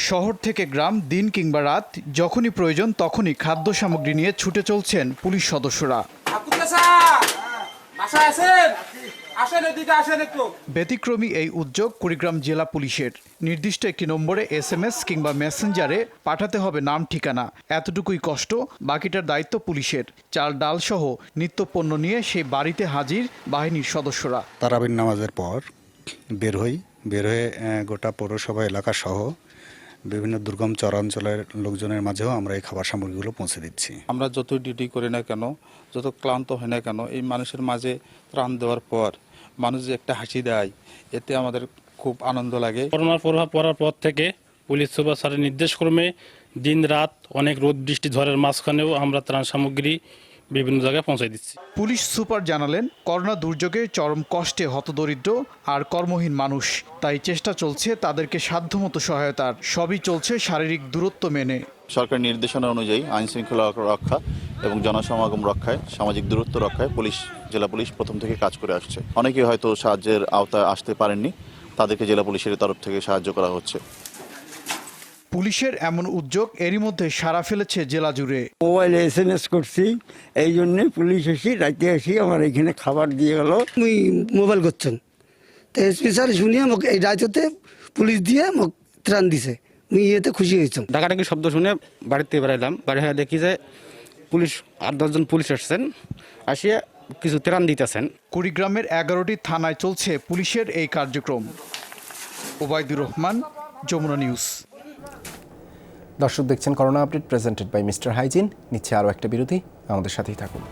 Speaker 8: শহর থেকে গ্রাম, দিন কিংবা রাত, যখনই প্রয়োজন তখনই খাদ্য সামগ্রী নিয়ে ছুটে চলছেন পুলিশ সদস্যরা। ব্যতিক্রমী এই উদ্যোগ কুড়িগ্রাম জেলা পুলিশের। নির্দিষ্ট একটি নম্বরে SMS কিংবা মেসেঞ্জারে পাঠাতে হবে নাম, ঠিকানা। এতটুকুই কষ্ট, বাকিটার দায়িত্ব পুলিশের। চাল, ডাল সহ নিত্যপণ্য নিয়ে সেই বাড়িতে হাজির বাহিনীর সদস্যরা।
Speaker 7: তারাবির নামাজের পর বের হয়ে গোটা পৌরসভা এলাকা সহ
Speaker 4: বিভিন্ন দুর্গম চরাঞ্চলের লোকজনের মাঝেও আমরা এই খাবার সামগ্রীগুলো পৌঁছে দিচ্ছি।
Speaker 22: আমরা যত ডিউটি করি না কেন, যত ক্লান্ত হয় না কেন, এই মানুষের মাঝে ত্রাণ দেওয়ার পর মানুষ যে একটা হাসি দেয়, এতে আমাদের খুব আনন্দ লাগে।
Speaker 7: করোনার প্রভাব পড়ার পর থেকে পুলিশ সুপার স্যারের নির্দেশক্রমে দিন রাত অনেক রোদ বৃষ্টি ঝড়ের মাঝখানেও আমরা ত্রাণ সামগ্রী বিভিন্ন জায়গায় পৌঁছে দিচ্ছি।
Speaker 8: পুলিশ সুপার জানালেন, করোনা দুর্যোগে চরম কষ্টে হতদরিদ্র আর কর্মহীন মানুষ, তাই চেষ্টা চলছে তাদেরকে সাধ্যমতো সহায়তার। সবই চলছে শারীরিক দূরত্ব মেনে।
Speaker 9: সরকারের নির্দেশনা অনুযায়ী আইন শৃঙ্খলা রক্ষা এবং জনসমাগম রক্ষায়, সামাজিক দূরত্ব রক্ষায় জেলা পুলিশ প্রথম থেকে কাজ করে আসছে। অনেকেই হয়তো সাহায্যের আওতায় আসতে পারেননি, তাদেরকে জেলা পুলিশের তরফ থেকে সাহায্য করা হচ্ছে।
Speaker 8: পুলিশের এমন উদ্যোগ এরই মধ্যে সাড়া ফেলেছে জেলা জুড়ে।
Speaker 11: মোবাইলে SMS করছি, এই জন্যে পুলিশ এসে রাইতে এসে আমার এখানে খাবার দিয়ে গেল।
Speaker 12: মুই মোবাইল করছেন তো এসপি স্যার শুনিয়ে আমাকে এই রাইতে পুলিশ দিয়ে আমাকে ত্রাণ দিছে, মুই এতে খুশি হয়েছি।
Speaker 26: ডাকাডাকি শব্দ শুনে বাড়িতে বেড়াইলাম, বাড়ি হয়ে দেখি যে পুলিশ 8-10 জন পুলিশ আসছেন, আসিয়া কিছু ত্রাণ দিতেছেন।
Speaker 8: কুড়িগ্রামের 11টি থানায় চলছে পুলিশের এই কার্যক্রম। ওবায়দুর রহমান, যমুনা নিউজ।
Speaker 1: দর্শক দেখছেন corona update presented by mister hygiene. নিচ্ছে আরও একটা বিরতি, আমাদের সাথেই থাকুন।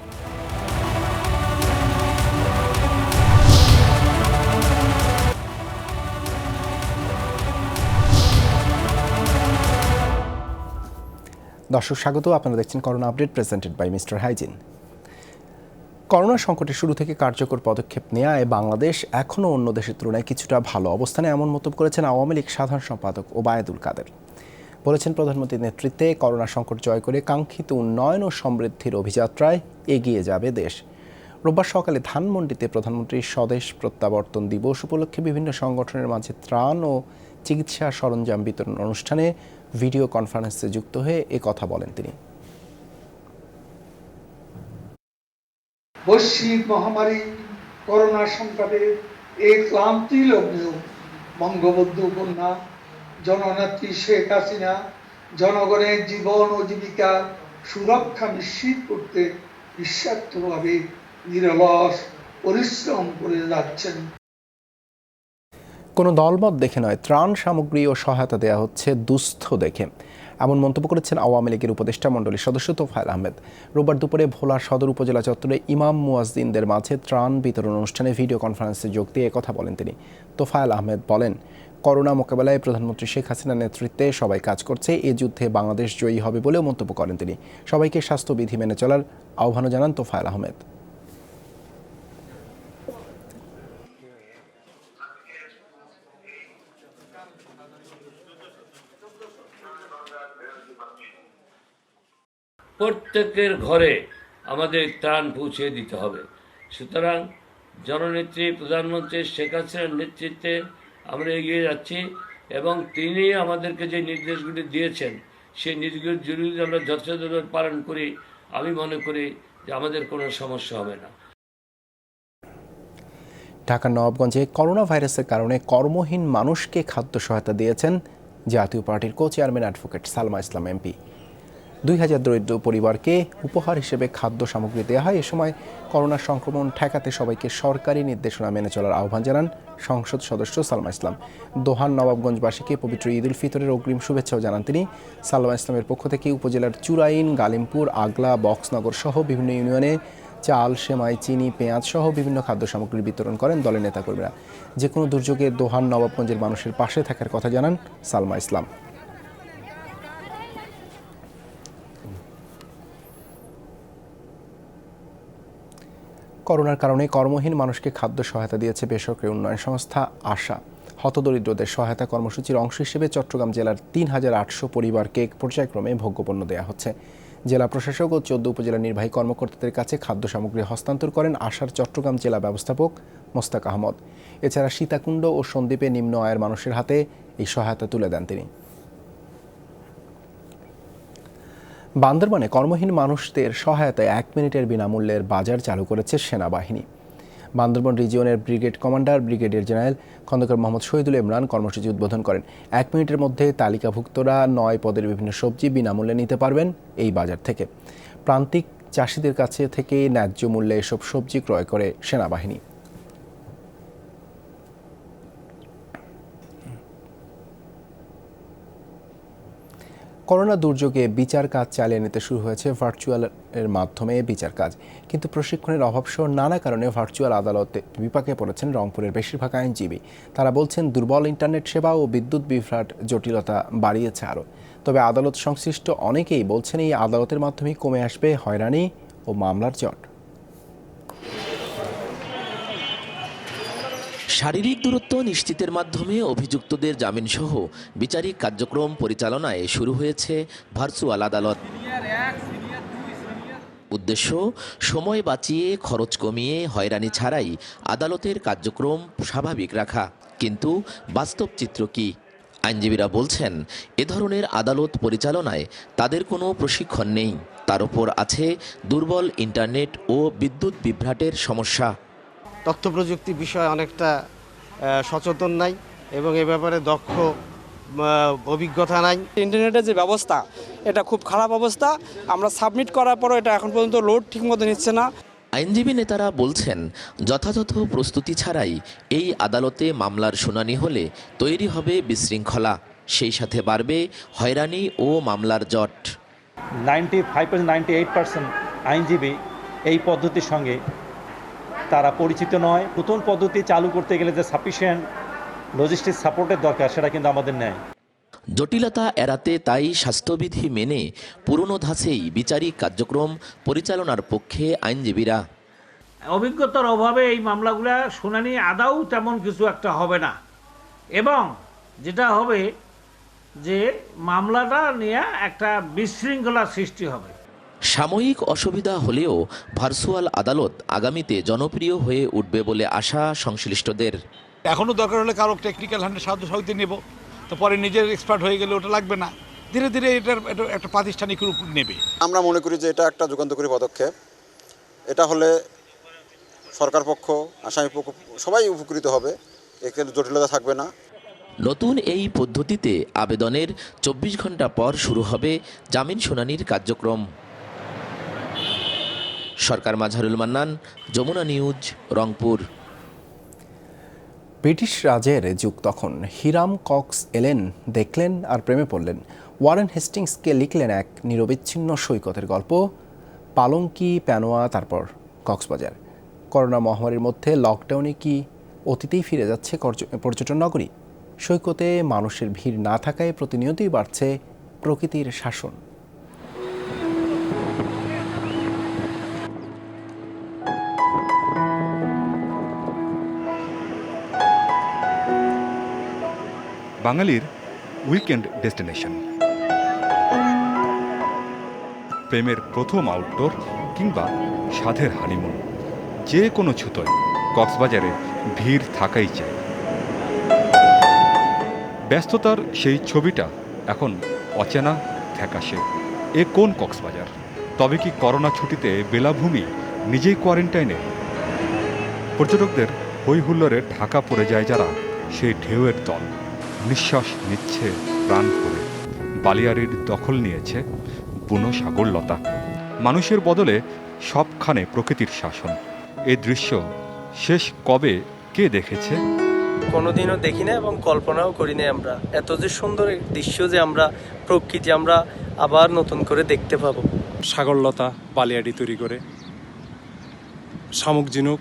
Speaker 1: দর্শক স্বাগত, আপনারা দেখছেন corona update presented by mister hygiene. Corona সংকটের শুরু থেকে কার্যকর পদক্ষেপ নেওয়ায় বাংলাদেশ এখনও অন্য দেশের তুলনায় কিছুটা ভালো অবস্থানে, এমন মন্তব্য করেছেন আওয়ামী লীগ সাধারণ সম্পাদক ওবায়দুল কাদের। বলেছেন, প্রধানমন্ত্রীর নেতৃত্বে করোনা সংকট জয় করে কাঙ্ক্ষিত উন্নয়ন ও সমৃদ্ধির অভিযাত্রায় এগিয়ে যাবে দেশ। রোববার সকালে ধানমন্ডিতে প্রধানমন্ত্রীর স্বদেশ প্রত্যাবর্তন দিবস উপলক্ষে বিভিন্ন সংগঠনের মাঝে ত্রাণ ও চিকিৎসা সরঞ্জাম বিতরণ অনুষ্ঠানে ভিডিও কনফারেন্সে যুক্ত হয়ে কথা বলেন তিনি।
Speaker 27: বৈশ্বিক মহামারী করোনা সংকটে এই ক্লান্তি লগ্নেও বঙ্গবন্ধু কন্যা জননেত্রী শেখ হাসিনা জনগণের জীবন ও জীবিকা সুরক্ষা নিশ্চিত করতে নিঃস্বার্থভাবে নিরলস পরিশ্রম করে যাচ্ছেন।
Speaker 1: কোনো দলমত দেখে নয়, ত্রাণ সামগ্রী ও সহায়তা দেওয়া হচ্ছে দুস্থ দেখে, এমন মন্তব্য করেছেন আওয়ামী লীগের উপদেষ্টা মণ্ডলীর সদস্য তোফায়েল আহমেদ। রোববার দুপুরে ভোলা সদর উপজেলা চত্বরে ইমাম মুয়াজ্জিনদের মাঝে ত্রাণ বিতরণ অনুষ্ঠানে ভিডিও কনফারেন্সে যোগ দিয়ে কথা বলেন তিনি। তোফায়েল আহমেদ বলেন, করোনা মোকাবেলায় প্রধানমন্ত্রী শেখ হাসিনার নেতৃত্বে সবাই কাজ করছে, এ যুদ্ধে বাংলাদেশ জয়ী হবে বলেও মন্তব্য করেন তিনি। সবাইকে স্বাস্থ্যবিধি মেনে চলার আহ্বানও জানান তোফায়েল আহমেদ।
Speaker 28: প্রত্যেকের ঘরে আমাদের ত্রাণ পৌঁছে দিতে হবে। সুতরাং জননেত্রী প্রধানমন্ত্রী শেখ হাসিনার নেতৃত্বে আমরা এগিয়ে যাচ্ছি এবং তিনি আমাদেরকে যে নির্দেশগুলি দিয়েছেন সেই নির্দেশগুলি যদি আমরা যথাযথভাবে পালন করি, আমি মনে করি যে আমাদের কোনো সমস্যা হবে না।
Speaker 1: ঢাকার নবাবগঞ্জে করোনা ভাইরাসের কারণে কর্মহীন মানুষকে খাদ্য সহায়তা দিয়েছেন জাতীয় পার্টির কো চেয়ারম্যান অ্যাডভোকেট সালমা ইসলাম এমপি। 2000 দরিদ্র পরিবারকে উপহার হিসেবে খাদ্য সামগ্রী দেওয়া হয়। এ সময় করোনা সংক্রমণ ঠেকাতে সবাইকে সরকারি নির্দেশনা মেনে চলার আহ্বান জানান সংসদ সদস্য সালমা ইসলাম। দোহান নবাবগঞ্জবাসীকে পবিত্র ঈদ উল ফিতরের অগ্রিম শুভেচ্ছাও জানান তিনি। সালমা ইসলামের পক্ষ থেকে উপজেলার চুরাইন, গালিমপুর, আগলা, বক্সনগর সহ বিভিন্ন ইউনিয়নে চাল, সেমাই, চিনি, পেঁয়াজ সহ বিভিন্ন খাদ্য সামগ্রী বিতরণ করেন দলের নেতাকর্মীরা। যে কোনো দুর্যোগে দোহান নবাবগঞ্জের মানুষের পাশে থাকার কথা জানান সালমা ইসলাম। করোনার কারণে কর্মহীন মানুষকে খাদ্য সহায়তা দিয়েছে বেসরকারি উন্নয়ন সংস্থা আশা। হতদরিদ্রদের সহায়তা কর্মসূচির অংশ হিসেবে চট্টগ্রাম জেলার 3800 পরিবারকে পর্যায়ক্রমে ভোগ্যপণ্য দেওয়া হচ্ছে। জেলা প্রশাসক ও 14 উপজেলা নির্বাহী কর্মকর্তাদের কাছে খাদ্য সামগ্রী হস্তান্তর করেন আশার চট্টগ্রাম জেলা ব্যবস্থাপক মোস্তাক আহমদ। এছাড়া সীতাকুণ্ড ও সন্দ্বীপে নিম্ন আয়ের মানুষের হাতে এই সহায়তা তুলে দেন তিনি। বান্দরবানে কর্মহীন মানুষদের সহায়তায় 1 মিনিটের বিনামূল্যের বাজার চালু করেছে সেনাবাহিনী। বান্দরবান রিজিয়নের brigade commander brigadier general Khandaker Mohammad Shahidul Imran কর্মসূচি উদ্বোধন করেন। 1 মিনিটের মধ্যে তালিকাভুক্তরা 9 পদের বিভিন্ন সবজি বিনামূল্যে নিতে পারবেন এই বাজার থেকে। প্রান্তিক চাষিদের কাছে থেকে ন্যায্য মূল্যে এসব সবজি ক্রয় করে সেনাবাহিনী। করোনা দুর্যোগে বিচার কাজ চালিয়ে নিতে শুরু হয়েছে ভার্চুয়ালের মাধ্যমে বিচার কাজ, কিন্তু প্রশিক্ষণের অভাবসহ নানা কারণে ভার্চুয়াল আদালতে বিপাকে পড়েছেন রংপুরের বেশিরভাগ আইনজীবী। তারা বলছেন দুর্বল ইন্টারনেট সেবা ও বিদ্যুৎ বিভ্রাট জটিলতা বাড়িয়েছে আরও। তবে আদালত সংশ্লিষ্ট অনেকেই বলছেন এই আদালতের মাধ্যমে কমে আসবে হয়রানি ও মামলার জট।
Speaker 10: শারীরিক দূরত্ব নিশ্চিতের মাধ্যমে অভিযুক্তদের জামিনসহ বিচারিক কার্যক্রম পরিচালনায় শুরু হয়েছে ভার্চুয়াল আদালত। উদ্দেশ্য সময় বাঁচিয়ে খরচ কমিয়ে হয়রানি ছাড়াই আদালতের কার্যক্রম স্বাভাবিক রাখা। কিন্তু বাস্তব চিত্র কি? আইনজীবীরা বলছেন এ ধরনের আদালত পরিচালনায় তাদের কোনো প্রশিক্ষণ নেই। তার উপর আছে দুর্বল ইন্টারনেট ও বিদ্যুৎ বিভ্রাটের সমস্যা।
Speaker 13: তথ্য প্রযুক্তি বিষয়ে অনেকটা সচেতন নাই এবং এ ব্যাপারে দক্ষ অভিজ্ঞতা নাই।
Speaker 14: ইন্টারনেটের যে ব্যবস্থা এটা খুব খারাপ অবস্থা। আমরা সাবমিট করার পরও এটা এখন পর্যন্ত লোড ঠিকমতো নিচ্ছে না।
Speaker 10: আইনজীবী নেতারা বলছেন যথাযথ প্রস্তুতি ছাড়াই এই আদালতে মামলার শুনানি হলে তৈরি হবে বিশৃঙ্খলা, সেই সাথে বাড়বে হয়রানি ও মামলার জট।
Speaker 15: 95-98% আইনজীবী এই পদ্ধতির সঙ্গে তারা পরিচিত নয়। নতুন পদ্ধতি চালু করতে গেলে যে সাফিসিয়েন্ট লজিস্টিক সাপোর্টের দরকার সেটা কিন্তু আমাদের নেই।
Speaker 10: জটিলতা এড়াতে তাই স্বাস্থ্যবিধি মেনে পুরনো ধাঁচেই বিচারিক কার্যক্রম পরিচালনার পক্ষে আইনজীবীরা।
Speaker 16: অভিজ্ঞতার অভাবে এই মামলাগুলো শুনানি আদাও তেমন কিছু একটা হবে না, এবং যেটা হবে যে মামলাটা নিয়ে একটা বিশৃঙ্খলা সৃষ্টি হবে।
Speaker 10: সাময়িক অসুবিধা হলেও ভার্চুয়াল আদালত আগামীতে জনপ্রিয় হয়ে উঠবে বলে আশা সংশ্লিষ্টদের।
Speaker 17: এখনও দরকার হলে কারো টেকনিক্যাল হ্যান্ডের সাহায্য সহিত নেব, তো পরে নিজের এক্সপার্ট হয়ে গেলে ওটা লাগবে না। ধীরে ধীরে এটার একটা প্রাতিষ্ঠানিক রূপ নেবে।
Speaker 19: আমরা মনে করি যে এটা একটা যুগান্তকারী পদক্ষেপ। এটা হলে সরকার পক্ষ, আসামি পক্ষ সবাই উপকৃত হবে, এখানে জটিলতা থাকবে না।
Speaker 10: নতুন এই পদ্ধতিতে আবেদনের 24 ঘন্টা পর শুরু হবে জামিন শুনানির কার্যক্রম। সরকার মাজহারুল মান্নান, যমুনা নিউজ, রংপুর।
Speaker 1: ব্রিটিশ রাজের যুগ তখন। হিরাম কক্স এলেন, দেখলেন আর প্রেমে পড়লেন। ওয়ারেন হেস্টিংসকে লিখলেন এক নিরবিচ্ছিন্ন সৈকতের গল্প, পালঙ্কি, প্যানোয়া, তারপর কক্সবাজার। করোনা মহামারীর মধ্যে লকডাউনে কি অতীতেই ফিরে যাচ্ছে পর্যটন নগরী? সৈকতে মানুষের ভিড় না থাকায় প্রতিনিয়তই বাড়ছে প্রকৃতির শাসন।
Speaker 20: বাঙালির উইকেন্ড ডেস্টিনেশন, প্রেমের প্রথম আউটডোর কিংবা স্বাদের হানিমুন, যে কোনো ছুতোয় কক্সবাজারে ভিড় থাকাই চাই। ব্যস্ততার সেই ছবিটা এখন অচেনা ফ্যাকাশে। এ কোন কক্সবাজার? তবে কি করোনা ছুটিতে বেলাভূমি নিজেই কোয়ারেন্টাইনে? পর্যটকদের হইহুল্লোড়ে ঢাকা পড়ে যায় যারা, সেই ঢেউয়ের দল নিঃশ্বাস নিচ্ছে প্রাণ ভরে। বালিয়াড়ির দখল নিয়েছে বুনো সাগরলতা। মানুষের বদলে সবখানে প্রকৃতির শাসন। এই দৃশ্য শেষ কবে কে দেখেছে?
Speaker 29: কোনোদিনও দেখি না এবং কল্পনাও করি না আমরা এত যে সুন্দর দৃশ্য, যে আমরা প্রকৃতি আমরা আবার নতুন করে দেখতে পাবো।
Speaker 30: সাগরলতা বালিয়াড়ি তৈরি করে, শামুক ঝিনুক,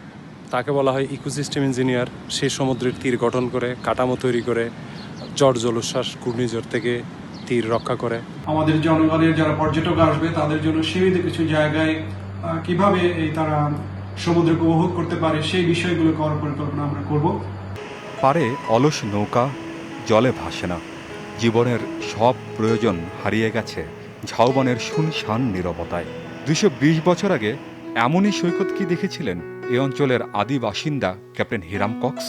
Speaker 30: তাকে বলা হয় ইকোসিস্টেম ইঞ্জিনিয়ার। সে সমুদ্রের তীর গঠন করে, কাঠামো তৈরি করে, ঝড় জলোচ্ছ্বাস ঘূর্ণিঝড় থেকে তীর রক্ষা করে।
Speaker 31: আমাদের জনগণের যারা পর্যটক আসবে তাদের জন্য সীমিত কিছু জায়গায় কিভাবে তারা সমুদ্রকে উপভোগ করতে পারে সেই বিষয়গুলো করার পরিকল্পনা আমরা করব।
Speaker 20: পারে অলস নৌকা জলে ভাসে না। জীবনের সব প্রয়োজন হারিয়ে গেছে ঝাউবনের শুনশান নীরবতায়। 220 বছর আগে এমনই সৈকত কি দেখেছিলেন এ অঞ্চলের আদি বাসিন্দা ক্যাপ্টেন হিরাম কক্স?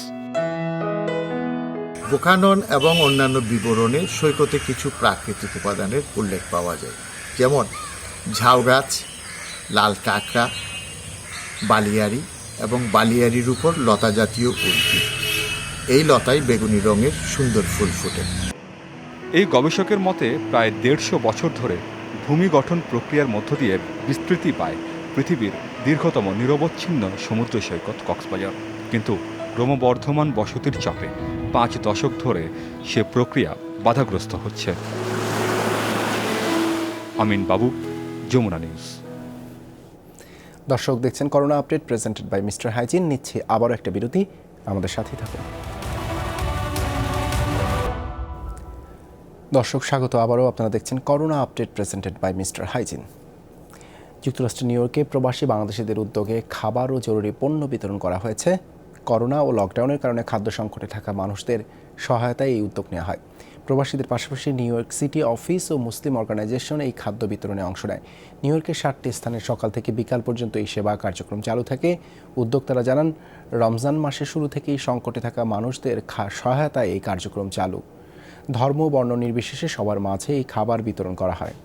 Speaker 32: বুকানন এবং অন্যান্য বিবরণে সৈকতে কিছু প্রাকৃতিক উপাদানের উল্লেখ পাওয়া যায়, যেমন ঝাউ গাছ, লাল কাঁকড়া, বালিয়াড়ি এবং বালিয়াড়ির উপর লতা জাতীয় উদ্ভিদ। এই লতায় বেগুনি রঙের সুন্দর ফুল ফোটে।
Speaker 20: এই গবেষকের মতে প্রায় 150 বছর ধরে ভূমি গঠন প্রক্রিয়ার মধ্য দিয়ে বিস্তৃতি পায় পৃথিবীর দীর্ঘতম নিরবচ্ছিন্ন সমুদ্র সৈকত কক্সবাজার। কিন্তু ক্রমবর্ধমান বসতির চাপে 5 দশক ধরে সে প্রক্রিয়া বাধাগ্রস্ত হচ্ছে। আমিন বাবু, যমুনা নিউজ।
Speaker 1: দর্শক দেখছেন corona update presented by mister hygiene. নিচ্ছে আবারও একটা বিরতি, আমাদের সাথেই থাকুন। দর্শক স্বাগত, আবারও আপনারা দেখছেন corona update presented by mister hygiene. যুক্তরাষ্ট্রের নিউ ইয়র্কে প্রবাসী বাংলাদেশিদের উদ্যোগে খাবার ও জরুরি পণ্য বিতরণ করা হয়েছে। করোনা ও লকডাউনের কারণে খাদ্য সংকটে থাকা মানুষদের সহায়তায় এই উদ্যোগ নেওয়া হয়। প্রবাসীদের পাশাপাশি নিউ ইয়র্ক সিটি অফিস ও মুসলিম অর্গানাইজেশন এই খাদ্য বিতরণে অংশ নেয়। নিউ ইয়র্কের 7টি স্থানে সকাল থেকে বিকাল পর্যন্ত এই সেবা কার্যক্রম চালু থাকে। উদ্যোক্তারা জানান, রমজান মাসের শুরু থেকেই সংকটে থাকা মানুষদের সহায়তায় এই কার্যক্রম চালু। ধর্ম বর্ণ নির্বিশেষে সবার মাঝে এই খাবার বিতরণ করা হয়।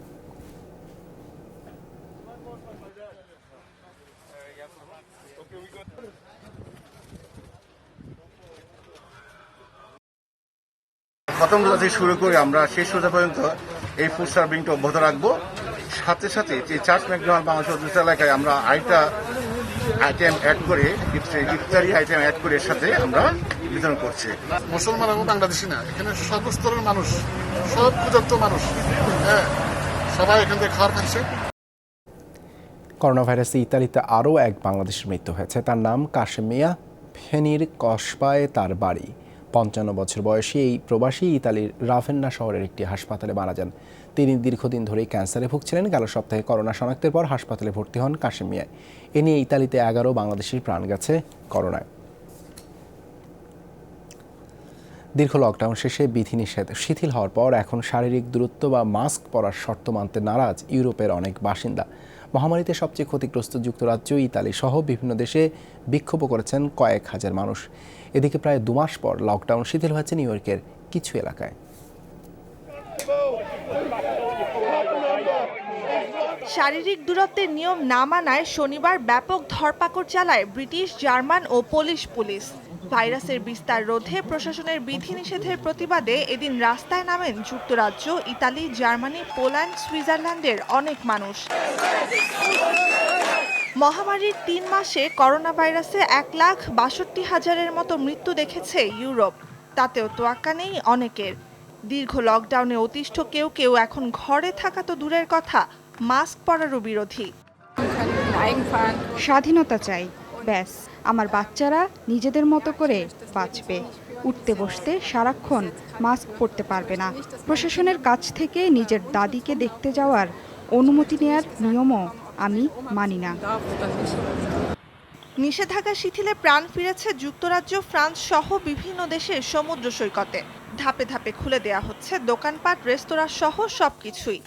Speaker 2: প্রথম রোজা থেকে শুরু করে আমরা শেষ রোজা পর্যন্ত এই ফুড সার্ভিংটা অব্যাহত রাখবো। সাথে সাথে যে চার্চ ম্যাকডোনাল্ড বাংলাদেশ এলাকায় আমরা আইটেম অ্যাড করে ইফতারি আইটেম অ্যাড করে এর সাথে আমরা বিতরণ করছি।
Speaker 3: মুসলমান এবং বাংলাদেশি না, এখানে সর্বস্তরের মানুষ, সব ক্ষুধার্ত মানুষ, হ্যাঁ, সবাই এখান থেকে খাওয়ার খাচ্ছে।
Speaker 1: করোনা ভাইরাসে ইতালিতে আরও এক বাংলাদেশের মৃত্যু হয়েছে। তার নাম কাশেম মিয়া। ফেনীর কসবায় তার বাড়ি। 55 বছর বয়সী এই প্রবাসী ইতালির রাভেন্না শহরের একটি হাসপাতালে মারা যান। তিনি দীর্ঘদিন ধরেই ক্যান্সারে ভুগছিলেন। গেল সপ্তাহে করোনা শনাক্তের পর হাসপাতালে ভর্তি হন কাশেম মিয়া। এ নিয়ে ইতালিতে 11 বাংলাদেশির প্রাণ গেছে করোনায়। দীর্ঘ লকডাউন শেষে বিধিনিষেধ শিথিল হওয়ার পর এখন শারীরিক দূরত্ব বা মাস্ক পরার শর্ত মানতে নারাজ ইউরোপের অনেক বাসিন্দা। মহামারীতে সবচেয়ে ক্ষতিগ্রস্ত যুক্তরাজ্য, ইতালি সহ বিভিন্ন দেশে বিক্ষোভ করেছেন কয়েক হাজার মানুষ। এদিকে প্রায় 2 মাস পর লকডাউন শিথিল হয়েছে নিউ ইয়র্কের কিছু এলাকায়।
Speaker 4: শারীরিক দূরত্বের নিয়ম না মানায় শনিবার ব্যাপক ধরপাকড় চালায় ব্রিটিশ, জার্মান ও পোলিশ পুলিশ। ভাইরাসের বিস্তার রোধে প্রশাসনের বিধিনিষেধের প্রতিবাদে এদিন রাস্তায় নামেন যুক্তরাজ্য, ইতালি, জার্মানি, পোল্যান্ড, সুইজারল্যান্ডের অনেক মানুষ। মহামারীর 3 মাসে করোনা ভাইরাসে 1,62,000-এর মতো মৃত্যু দেখেছে ইউরোপ। তাতেও তোয়াক্কা নেই অনেকের। দীর্ঘ লকডাউনে অতিষ্ঠ কেউ কেউ এখন ঘরে থাকা তো দূরের কথা, মাস্ক পরারও বিরোধী।
Speaker 5: স্বাধীনতা চাই, ব্যাস। আমার বাচ্চারা নিজেদের মতো করে বাঁচবে। উঠতে বসতে সারাক্ষণ মাস্ক পরতে পারবে না। প্রশাসনের কাছ থেকে নিজের দাদিকে দেখতে যাওয়ার অনুমতি নেয়ার নিয়মও আমি মানি না।
Speaker 4: নিষেধাজ্ঞা শিথিলে প্রাণ ফিরেছে যুক্তরাজ্য, ফ্রান্স সহ বিভিন্ন দেশের সমুদ্র সৈকতে। ধাপে ধাপে খুলে দেয়া হচ্ছে দোকানপাট, রেস্তোরাঁ সহ সবকিছুই।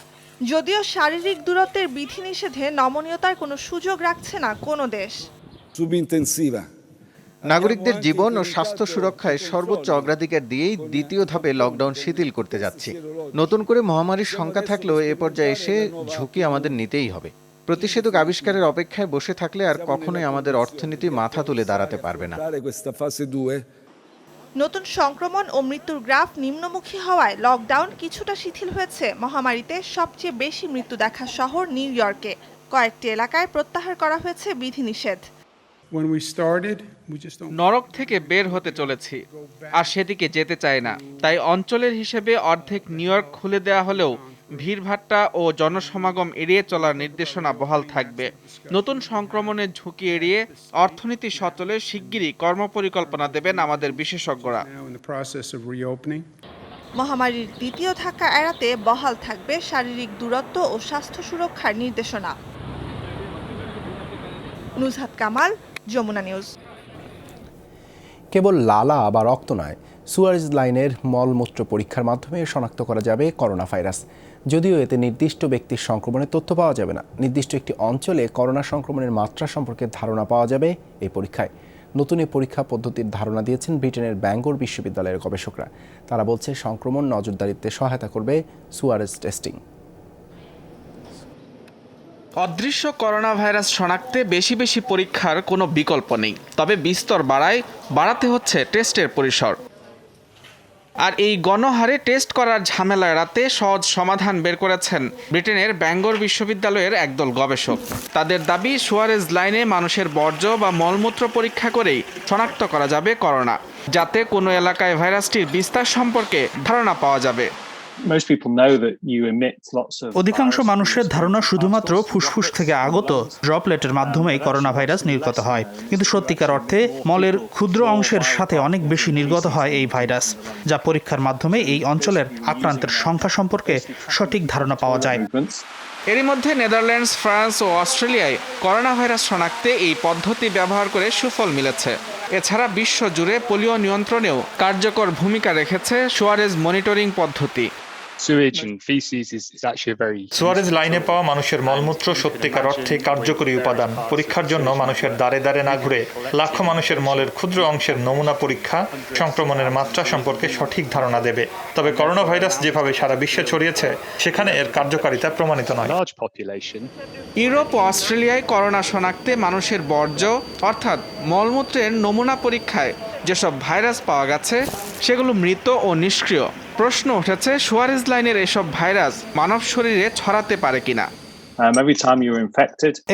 Speaker 4: যদিও শারীরিক দূরত্বের বিধিনিষেধে নমনীয়তার কোনো সুযোগ রাখছে না কোনো দেশ।
Speaker 8: নাগরিকদের জীবন ও স্বাস্থ্য সুরক্ষায় সর্বোচ্চ অগ্রাধিকার দিয়েই দ্বিতীয় ধাপে লকডাউন শিথিল করতে যাচ্ছি। নতুন করে মহামারীর শঙ্কা থাকলেও এ পর্যায়ে এসে ঝুঁকি আমাদের নিতেই হবে। প্রতিষেধক আবিষ্কারের অপেক্ষায় বসে থাকলে আর কখনোই আমাদের অর্থনীতি মাথা তুলে দাঁড়াতে পারবে না।
Speaker 4: নতুন সংক্রমণ ও মৃত্যুর গ্রাফ নিম্নমুখী হওয়ায় লকডাউন কিছুটা শিথিল হয়েছে। মহামারীতে সবচেয়ে বেশি মৃত্যু দেখা শহর নিউ ইয়র্কে কয়েকটি এলাকায় প্রত্যাহার করা হয়েছে বিধিনিষেধ।
Speaker 6: নরক থেকে বের হতে চলেছি, আর সেদিকে যেতে চাই না। তাই অঞ্চলের হিসেবে অর্ধেক নিউ ইয়র্ক খুলে দেওয়া হলেও ভিড়ভাট্টা ও জনসমাগম এড়িয়ে চলার নির্দেশনা বহাল থাকবে। নতুন সংক্রমণের ঝুঁকি এড়িয়ে অর্থনীতি সচলে শিগগিরই কর্মপরিকল্পনা দেবেন আমাদের বিশেষজ্ঞরা।
Speaker 4: মহামারীর দ্বিতীয় ধাক্কা এড়াতে বহাল থাকবে শারীরিক দূরত্ব ও স্বাস্থ্য সুরক্ষার নির্দেশনা। নুজহাত কামাল, যমুনা নিউজ।
Speaker 1: কেবল লালা বা রক্ত নয়, সুয়ারেজ লাইনের মলমূত্র পরীক্ষার মাধ্যমে শনাক্ত করা যাবে করোনা ভাইরাস। যদিও এতে নির্দিষ্ট ব্যক্তির সংক্রমণের তথ্য পাওয়া যাবে না, নির্দিষ্ট একটি অঞ্চলে করোনা সংক্রমণের মাত্রা সম্পর্কে ধারণা পাওয়া যাবে এই পরীক্ষায়। নতুন এই পরীক্ষা পদ্ধতির ধারণা দিয়েছেন ব্রিটেনের ব্যাঙ্গোর বিশ্ববিদ্যালয়ের গবেষকরা। তারা বলছে সংক্রমণ নজরদারিতে সহায়তা করবে সুয়ারেজ টেস্টিং।
Speaker 6: অদৃশ্য করোনা ভাইরাস শনাক্তে বেশি বেশি পরীক্ষার কোনো বিকল্প নেই, তবে বিস্তর বাড়াতে হচ্ছে টেস্টের পরিসর। আর এই গণহারে টেস্ট করার ঝামেলা এড়াতে সহজ সমাধান বের করেছেন ব্রিটেনের ব্যাঙ্গোর বিশ্ববিদ্যালয়ের একদল গবেষক। তাদের দাবি, সুয়ারেজ লাইনে মানুষের বর্জ্য বা মলমূত্র পরীক্ষা করেই শনাক্ত করা যাবে করোনা, যাতে কোনো এলাকায় ভাইরাসটির বিস্তার সম্পর্কে ধারণা পাওয়া যাবে।
Speaker 7: অধিকাংশ মানুষের ধারণা শুধুমাত্র ফুসফুস থেকে আগত ড্রপলেটের মাধ্যমেই করোনা ভাইরাস নির্গত হয়, কিন্তু সত্যিকার অর্থে মলের ক্ষুদ্র অংশের সাথে অনেক বেশি নির্গত হয় এই ভাইরাস, যা পরীক্ষার মাধ্যমে এই অঞ্চলের আক্রান্তের সংখ্যা সম্পর্কে সঠিক ধারণা পাওয়া যায়।
Speaker 6: এরই মধ্যে নেদারল্যান্ডস, ফ্রান্স ও অস্ট্রেলিয়ায় করোনা ভাইরাস শনাক্তে এই পদ্ধতি ব্যবহার করে সুফল মিলেছে। এছাড়া বিশ্বজুড়ে পোলিও নিয়ন্ত্রণেও কার্যকর ভূমিকা রেখেছে সুয়ারেজ মনিটরিং পদ্ধতি।
Speaker 9: সুয়ারেজ লাইনে পাওয়া মানুষের মলমূত্র সত্যিকার অর্থে কার্যকরী উপাদান। পরীক্ষার জন্য মানুষের দ্বারে দ্বারে না ঘুরে লাখো মানুষের মলের ক্ষুদ্র অংশের নমুনা পরীক্ষা সংক্রমণের মাত্রা সম্পর্কে সঠিক ধারণা দেবে। তবে করোনা ভাইরাস যেভাবে সারা বিশ্বে ছড়িয়েছে, সেখানে এর কার্যকারিতা প্রমাণিত নয়।
Speaker 6: ইউরোপ ও অস্ট্রেলিয়ায় করোনা শনাক্তে মানুষের বর্জ্য অর্থাৎ মলমূত্রের নমুনা পরীক্ষায় যেসব ভাইরাস পাওয়া গেছে সেগুলো মৃত ও নিষ্ক্রিয়। প্রশ্ন উঠেছে, সুয়ারেজ লাইনের এসব ভাইরাস মানব শরীরে ছড়াতে পারে কিনা।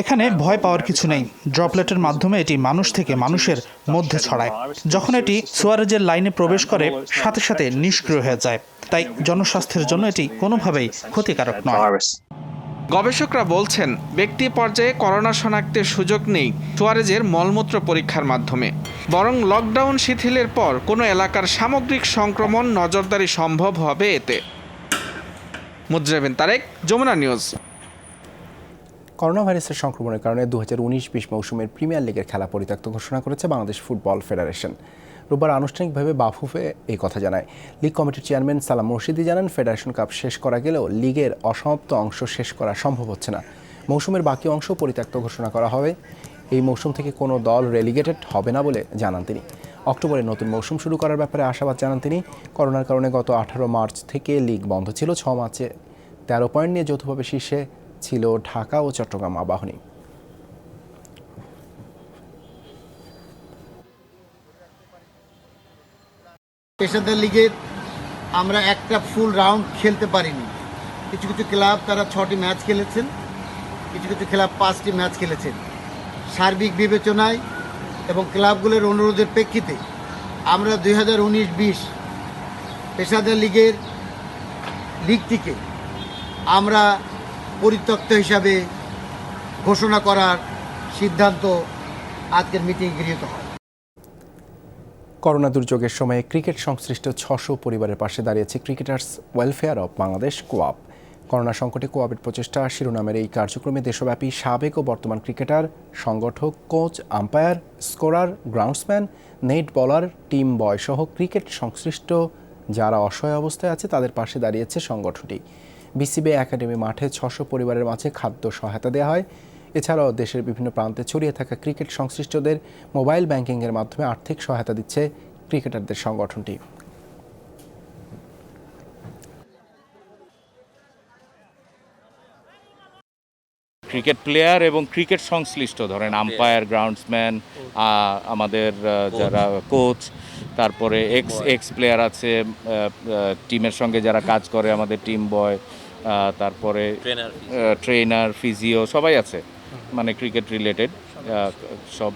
Speaker 7: এখানে ভয় পাওয়ার কিছু নেই। ড্রপলেটের মাধ্যমে এটি মানুষ থেকে মানুষের মধ্যে ছড়ায়। যখন এটি সুয়ারেজের লাইনে প্রবেশ করে, সাথে সাথে নিষ্ক্রিয় হয়ে যায়। তাই জনস্বাস্থ্যের জন্য এটি কোনোভাবেই ক্ষতিকারক নয়।
Speaker 6: গবেষকরা বলছেন, ব্যক্তি পর্যায়ে করোনা শনাক্তের সুযোগ নেই সুয়ারেজের মলমূত্র পরীক্ষার মাধ্যমে, বরং লকডাউন শিথিলের পর কোনো এলাকার সামগ্রিক সংক্রমণ নজরদারি সম্ভব হবে এতে। মুজরেবিন তারেক, যমুনা নিউজ।
Speaker 1: করোনা ভাইরাসের সংক্রমণের কারণে 2019-20 মৌসুমের প্রিমিয়ার লিগের খেলা পরিত্যক্ত ঘোষণা করেছে বাংলাদেশ ফুটবল ফেডারেশন। রোববার আনুষ্ঠানিকভাবে বাফুফে এই কথা জানায়। লিগ কমিটির চেয়ারম্যান সালাম মুর্শিদি জানান, ফেডারেশন কাপ শেষ করা গেলেও লিগের অসমাপ্ত অংশ শেষ করা সম্ভব হচ্ছে না। মৌসুমের বাকি অংশ পরিত্যক্ত ঘোষণা করা হবে। এই মৌসুম থেকে কোনো দল রেলিগেটেড হবে না বলে জানান তিনি। অক্টোবরে নতুন মৌসুম শুরু করার ব্যাপারে আশাবাদ জানান তিনি। করোনার কারণে গত 18 মার্চ থেকে লিগ বন্ধ ছিল। 6 মার্চে 13 পয়েন্ট নিয়ে যৌথভাবে শীর্ষে ছিল ঢাকা ও চট্টগ্রাম আবাহনী।
Speaker 11: পেশাদার লিগের আমরা একটা ফুল রাউন্ড খেলতে পারিনি। কিছু কিছু ক্লাব তারা 6টি ম্যাচ খেলেছেন, কিছু কিছু ক্লাব 5টি ম্যাচ খেলেছেন। সার্বিক বিবেচনায় এবং ক্লাবগুলোর অনুরোধের প্রেক্ষিতে আমরা 2019-20 পেশাদার লিগটিকে আমরা পরিত্যক্ত হিসাবে ঘোষণা করার সিদ্ধান্ত আজকের মিটিং গৃহীত হয়।
Speaker 1: করোনা দুর্যোগের সময়ে ক্রিকেট সংশ্লিষ্ট 600 পরিবারের পাশে দাঁড়িয়েছে cricketers welfare of Bangladesh কোয়াব। Corona সংকটে কোয়াবের প্রচেষ্টা শিরোনামের এই কার্যক্রমে দেশব্যাপী সাবেক ও বর্তমান ক্রিকেটার, সংগঠক, coach, umpire, scorer, groundsman, net বলার, টিম বয় সহ ক্রিকেট সংশ্লিষ্ট যারা অসহায় অবস্থায় আছে তাদের পাশে দাঁড়িয়েছে সংগঠনটি। বিসিবি একাডেমি মাঠে 600 পরিবারের মাঝে খাদ্য সহায়তা দেওয়া হয়। এছাড়াও দেশের বিভিন্ন প্রান্তে ছড়িয়ে থাকা ক্রিকেট সংশ্লিষ্টদের মোবাইল ব্যাংকিংয়ের মাধ্যমে আর্থিক সহায়তা দিচ্ছে ক্রিকেটারদের সংগঠনটি।
Speaker 12: ক্রিকেট প্লেয়ার এবং ক্রিকেট সংশ্লিষ্ট, ধরেন আম্পায়ার, গ্রাউন্ডসম্যান, আমাদের যারা কোচ, তারপরে এক্স প্লেয়ার আছে, টিমের সঙ্গে যারা কাজ করে, আমাদের টিম বয়, তারপরে ট্রেনার, ফিজিও, সবাই আছে, মানে ক্রিকেট রিলেটেড সব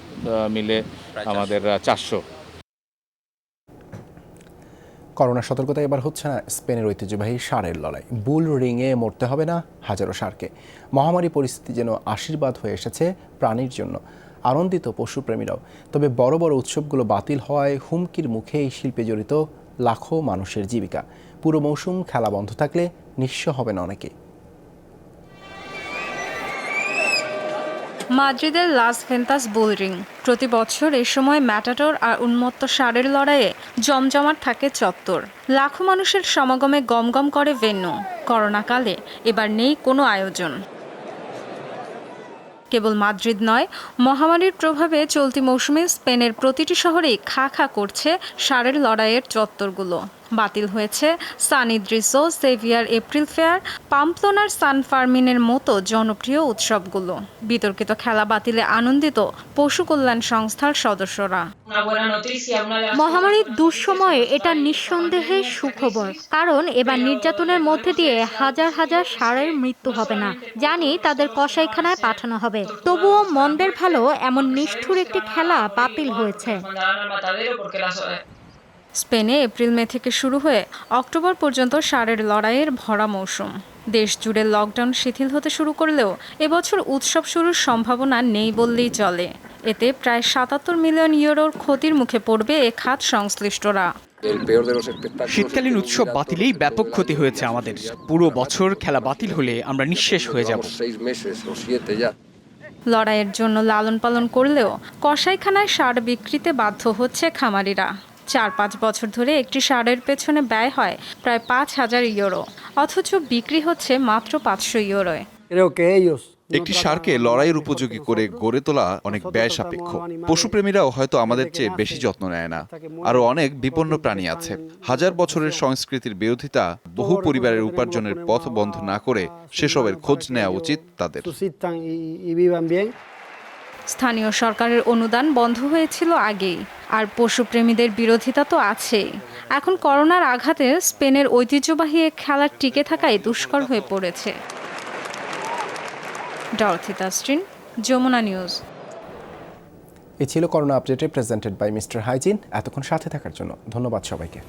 Speaker 12: মিলে আমাদের 400।
Speaker 1: করোনা সতর্কতা এবার হচ্ছে না স্পেনের ঐতিহ্যবাহী ষাঁড়ের লড়াই। বুল রিংয়ে মরতে হবে না হাজারো ষাঁড়কে। মহামারী পরিস্থিতি যেন আশীর্বাদ হয়ে এসেছে প্রাণীর জন্য। আনন্দিত পশুপ্রেমীরাও। তবে বড় বড় উৎসবগুলো বাতিল হওয়ায় হুমকির মুখে এই শিল্পে জড়িত লাখো মানুষের জীবিকা। পুরো মৌসুম খেলা বন্ধ থাকলে নিঃস্ব হবেন অনেকে।
Speaker 18: মাদ্রিদের লাস ভেন্তাস বুল রিং। প্রতি বছর এ সময় ম্যাটাডোর আর উন্মত্ত ষাঁড়ের লড়াইয়ে জমজমাট থাকে চত্বর। লাখো মানুষের সমাগমে গমগম করে ভেন্যু। করোনাকালে এবার নেই কোনো আয়োজন। কেবল মাদ্রিদ নয়, মহামারীর প্রভাবে চলতি মৌসুমে স্পেনের প্রতিটি শহরেই খা খা করছে ষাঁড়ের লড়াইয়ের চত্বরগুলো। বাতিল হয়েছে সান ইদ্রিসো, সেভিয়ার এপ্রিল ফেয়ার, পাম্পলোনার সান ফার্মিনের মতো জনপ্রিয় উৎসবগুলো। বিতর্কিত খেলা বাতিলে আনন্দিত পশু কল্যাণ সংস্থার সদস্যরা।
Speaker 21: মহামারীর দুঃসময়ে এটা নিঃসন্দেহে সুখবর, কারণ এবার নির্যাতনের মধ্যে দিয়ে হাজার হাজার ষাঁড়ের মৃত্যু হবে না। জানি তাদের কসাইখানায় পাঠানো হবে, তবুও মন্দের ভালো এমন নিষ্ঠুর একটি খেলা বাতিল হয়েছে।
Speaker 18: স্পেনে এপ্রিল-মে থেকে শুরু হয়ে অক্টোবর পর্যন্ত ষাঁড়ের লড়াইয়ের ভরা মৌসুম। দেশ জুড়ে লকডাউন শিথিল হতে শুরু করলেও এবছর উৎসব শুরুর সম্ভাবনা নেই বললেই চলে। এতে প্রায় ৭৭ মিলিয়ন ইউরোর ক্ষতির মুখে পড়বে এ খাত সংশ্লিষ্টরা।
Speaker 13: শীতকালীন উৎসব বাতিলেই ব্যাপক ক্ষতি হয়েছে আমাদের। পুরো বছর খেলা বাতিল হলে আমরা নিঃশেষ হয়ে যাব।
Speaker 18: লড়াইয়ের জন্য লালন পালন করলেও কসাইখানায় ষাঁড় বিক্রিতে বাধ্য হচ্ছে খামারিরা। ৪-৫ বছর ধরে একটি ষাঁড়ের পেছনে ব্যয় হয় প্রায় ৫,০০০ ইউরো, অথচ বিক্রি হচ্ছে মাত্র ৫০০ ইউরোয়।
Speaker 14: একটি ষাঁড়কে লড়াইয়ের উপযোগী করে গড়ে তোলা অনেক ব্যয় সাপেক্ষ। পশুপ্রেমীরাও হয়তো আমাদের চেয়ে বেশি যত্ন নেয় না। আরও অনেক বিপন্ন প্রাণী আছে। হাজার বছরের সংস্কৃতির বিরোধিতা বহু পরিবারের উপার্জনের পথ বন্ধ না করে সেসবের খোঁজ নেওয়া উচিত তাদের।
Speaker 18: স্থানীয় সরকারের অনুদান বন্ধ হয়েছিল আগেই, আর পশুপ্রেমীদের বিরোধিতা তো আছেই। এখন করোনার আঘাতে স্পেনের ঐতিহ্যবাহী খেলার টিকে থাকাই দুষ্কর হয়ে পড়েছে। Dorothy Tasrin, Jamuna news.
Speaker 1: এই ছিল করোনা আপডেটে প্রেজেন্টেড বাই মিস্টার হাইজিন। এতক্ষণ সাথে থাকার জন্য ধন্যবাদ সবাইকে।